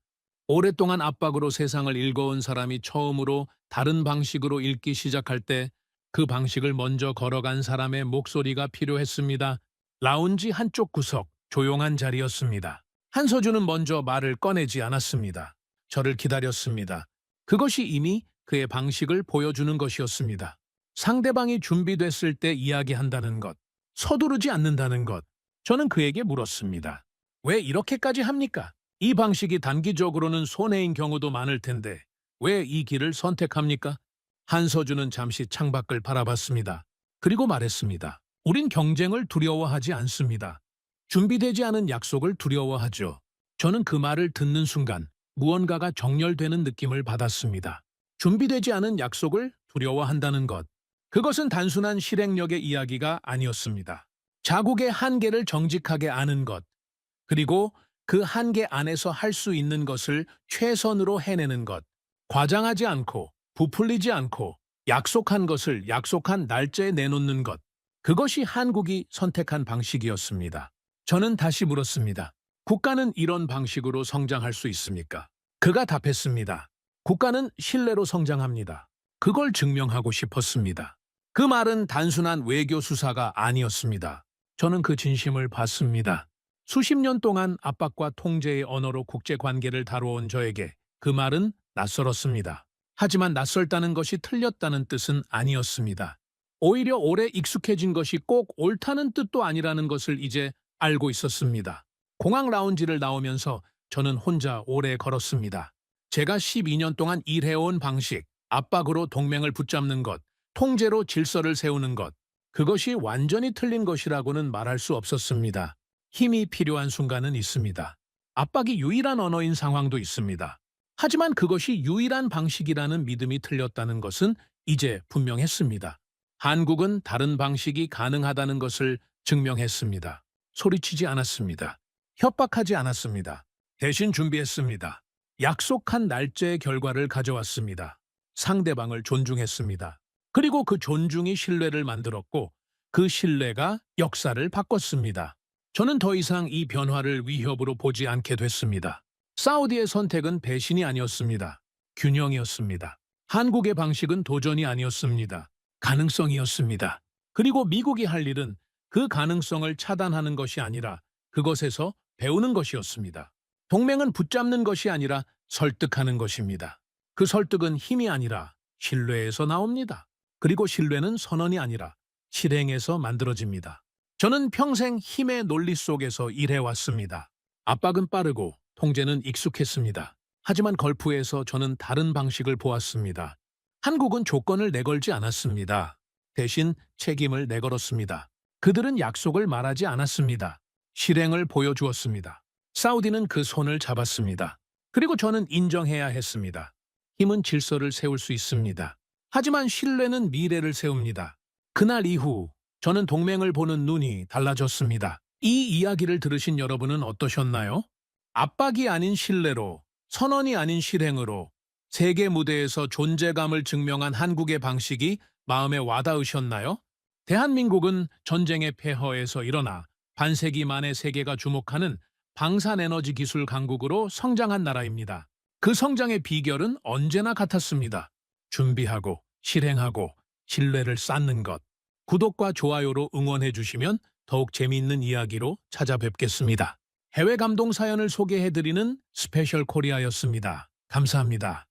오랫동안 압박으로 세상을 읽어온 사람이 처음으로 다른 방식으로 읽기 시작할 때 그 방식을 먼저 걸어간 사람의 목소리가 필요했습니다. 라운지 한쪽 구석, 조용한 자리였습니다. 한서준은 먼저 말을 꺼내지 않았습니다. 저를 기다렸습니다. 그것이 이미 그의 방식을 보여주는 것이었습니다. 상대방이 준비됐을 때 이야기한다는 것, 서두르지 않는다는 것. 저는 그에게 물었습니다. 왜 이렇게까지 합니까? 이 방식이 단기적으로는 손해인 경우도 많을 텐데 왜 이 길을 선택합니까? 한서준은 잠시 창밖을 바라봤습니다. 그리고 말했습니다. 우린 경쟁을 두려워하지 않습니다. 준비되지 않은 약속을 두려워하죠. 저는 그 말을 듣는 순간 무언가가 정렬되는 느낌을 받았습니다. 준비되지 않은 약속을 두려워한다는 것. 그것은 단순한 실행력의 이야기가 아니었습니다. 자국의 한계를 정직하게 아는 것. 그리고 그 한계 안에서 할 수 있는 것을 최선으로 해내는 것. 과장하지 않고 부풀리지 않고 약속한 것을 약속한 날짜에 내놓는 것. 그것이 한국이 선택한 방식이었습니다. 저는 다시 물었습니다. 국가는 이런 방식으로 성장할 수 있습니까? 그가 답했습니다. 국가는 신뢰로 성장합니다. 그걸 증명하고 싶었습니다. 그 말은 단순한 외교 수사가 아니었습니다. 저는 그 진심을 봤습니다. 수십 년 동안 압박과 통제의 언어로 국제관계를 다뤄온 저에게 그 말은 낯설었습니다. 하지만 낯설다는 것이 틀렸다는 뜻은 아니었습니다. 오히려 오래 익숙해진 것이 꼭 옳다는 뜻도 아니라는 것을 이제 알고 있었습니다. 공항 라운지를 나오면서 저는 혼자 오래 걸었습니다. 제가 12년 동안 일해온 방식, 압박으로 동맹을 붙잡는 것, 통제로 질서를 세우는 것, 그것이 완전히 틀린 것이라고는 말할 수 없었습니다. 힘이 필요한 순간은 있습니다. 압박이 유일한 언어인 상황도 있습니다. 하지만 그것이 유일한 방식이라는 믿음이 틀렸다는 것은 이제 분명했습니다. 한국은 다른 방식이 가능하다는 것을 증명했습니다. 소리치지 않았습니다. 협박하지 않았습니다. 대신 준비했습니다. 약속한 날짜의 결과를 가져왔습니다. 상대방을 존중했습니다. 그리고 그 존중이 신뢰를 만들었고 그 신뢰가 역사를 바꿨습니다. 저는 더 이상 이 변화를 위협으로 보지 않게 됐습니다. 사우디의 선택은 배신이 아니었습니다. 균형이었습니다. 한국의 방식은 도전이 아니었습니다. 가능성이었습니다. 그리고 미국이 할 일은 그 가능성을 차단하는 것이 아니라 그것에서 배우는 것이었습니다. 동맹은 붙잡는 것이 아니라 설득하는 것입니다. 그 설득은 힘이 아니라 신뢰에서 나옵니다. 그리고 신뢰는 선언이 아니라 실행에서 만들어집니다. 저는 평생 힘의 논리 속에서 일해왔습니다. 압박은 빠르고 통제는 익숙했습니다. 하지만 걸프에서 저는 다른 방식을 보았습니다. 한국은 조건을 내걸지 않았습니다. 대신 책임을 내걸었습니다. 그들은 약속을 말하지 않았습니다. 실행을 보여주었습니다. 사우디는 그 손을 잡았습니다. 그리고 저는 인정해야 했습니다. 힘은 질서를 세울 수 있습니다. 하지만 신뢰는 미래를 세웁니다. 그날 이후 저는 동맹을 보는 눈이 달라졌습니다. 이 이야기를 들으신 여러분은 어떠셨나요? 압박이 아닌 신뢰로, 선언이 아닌 실행으로 세계 무대에서 존재감을 증명한 한국의 방식이 마음에 와닿으셨나요? 대한민국은 전쟁의 폐허에서 일어나 반세기 만에 세계가 주목하는 방산에너지 기술 강국으로 성장한 나라입니다. 그 성장의 비결은 언제나 같았습니다. 준비하고, 실행하고, 신뢰를 쌓는 것. 구독과 좋아요로 응원해 주시면 더욱 재미있는 이야기로 찾아뵙겠습니다. 해외 감동 사연을 소개해드리는 스페셜 코리아였습니다. 감사합니다.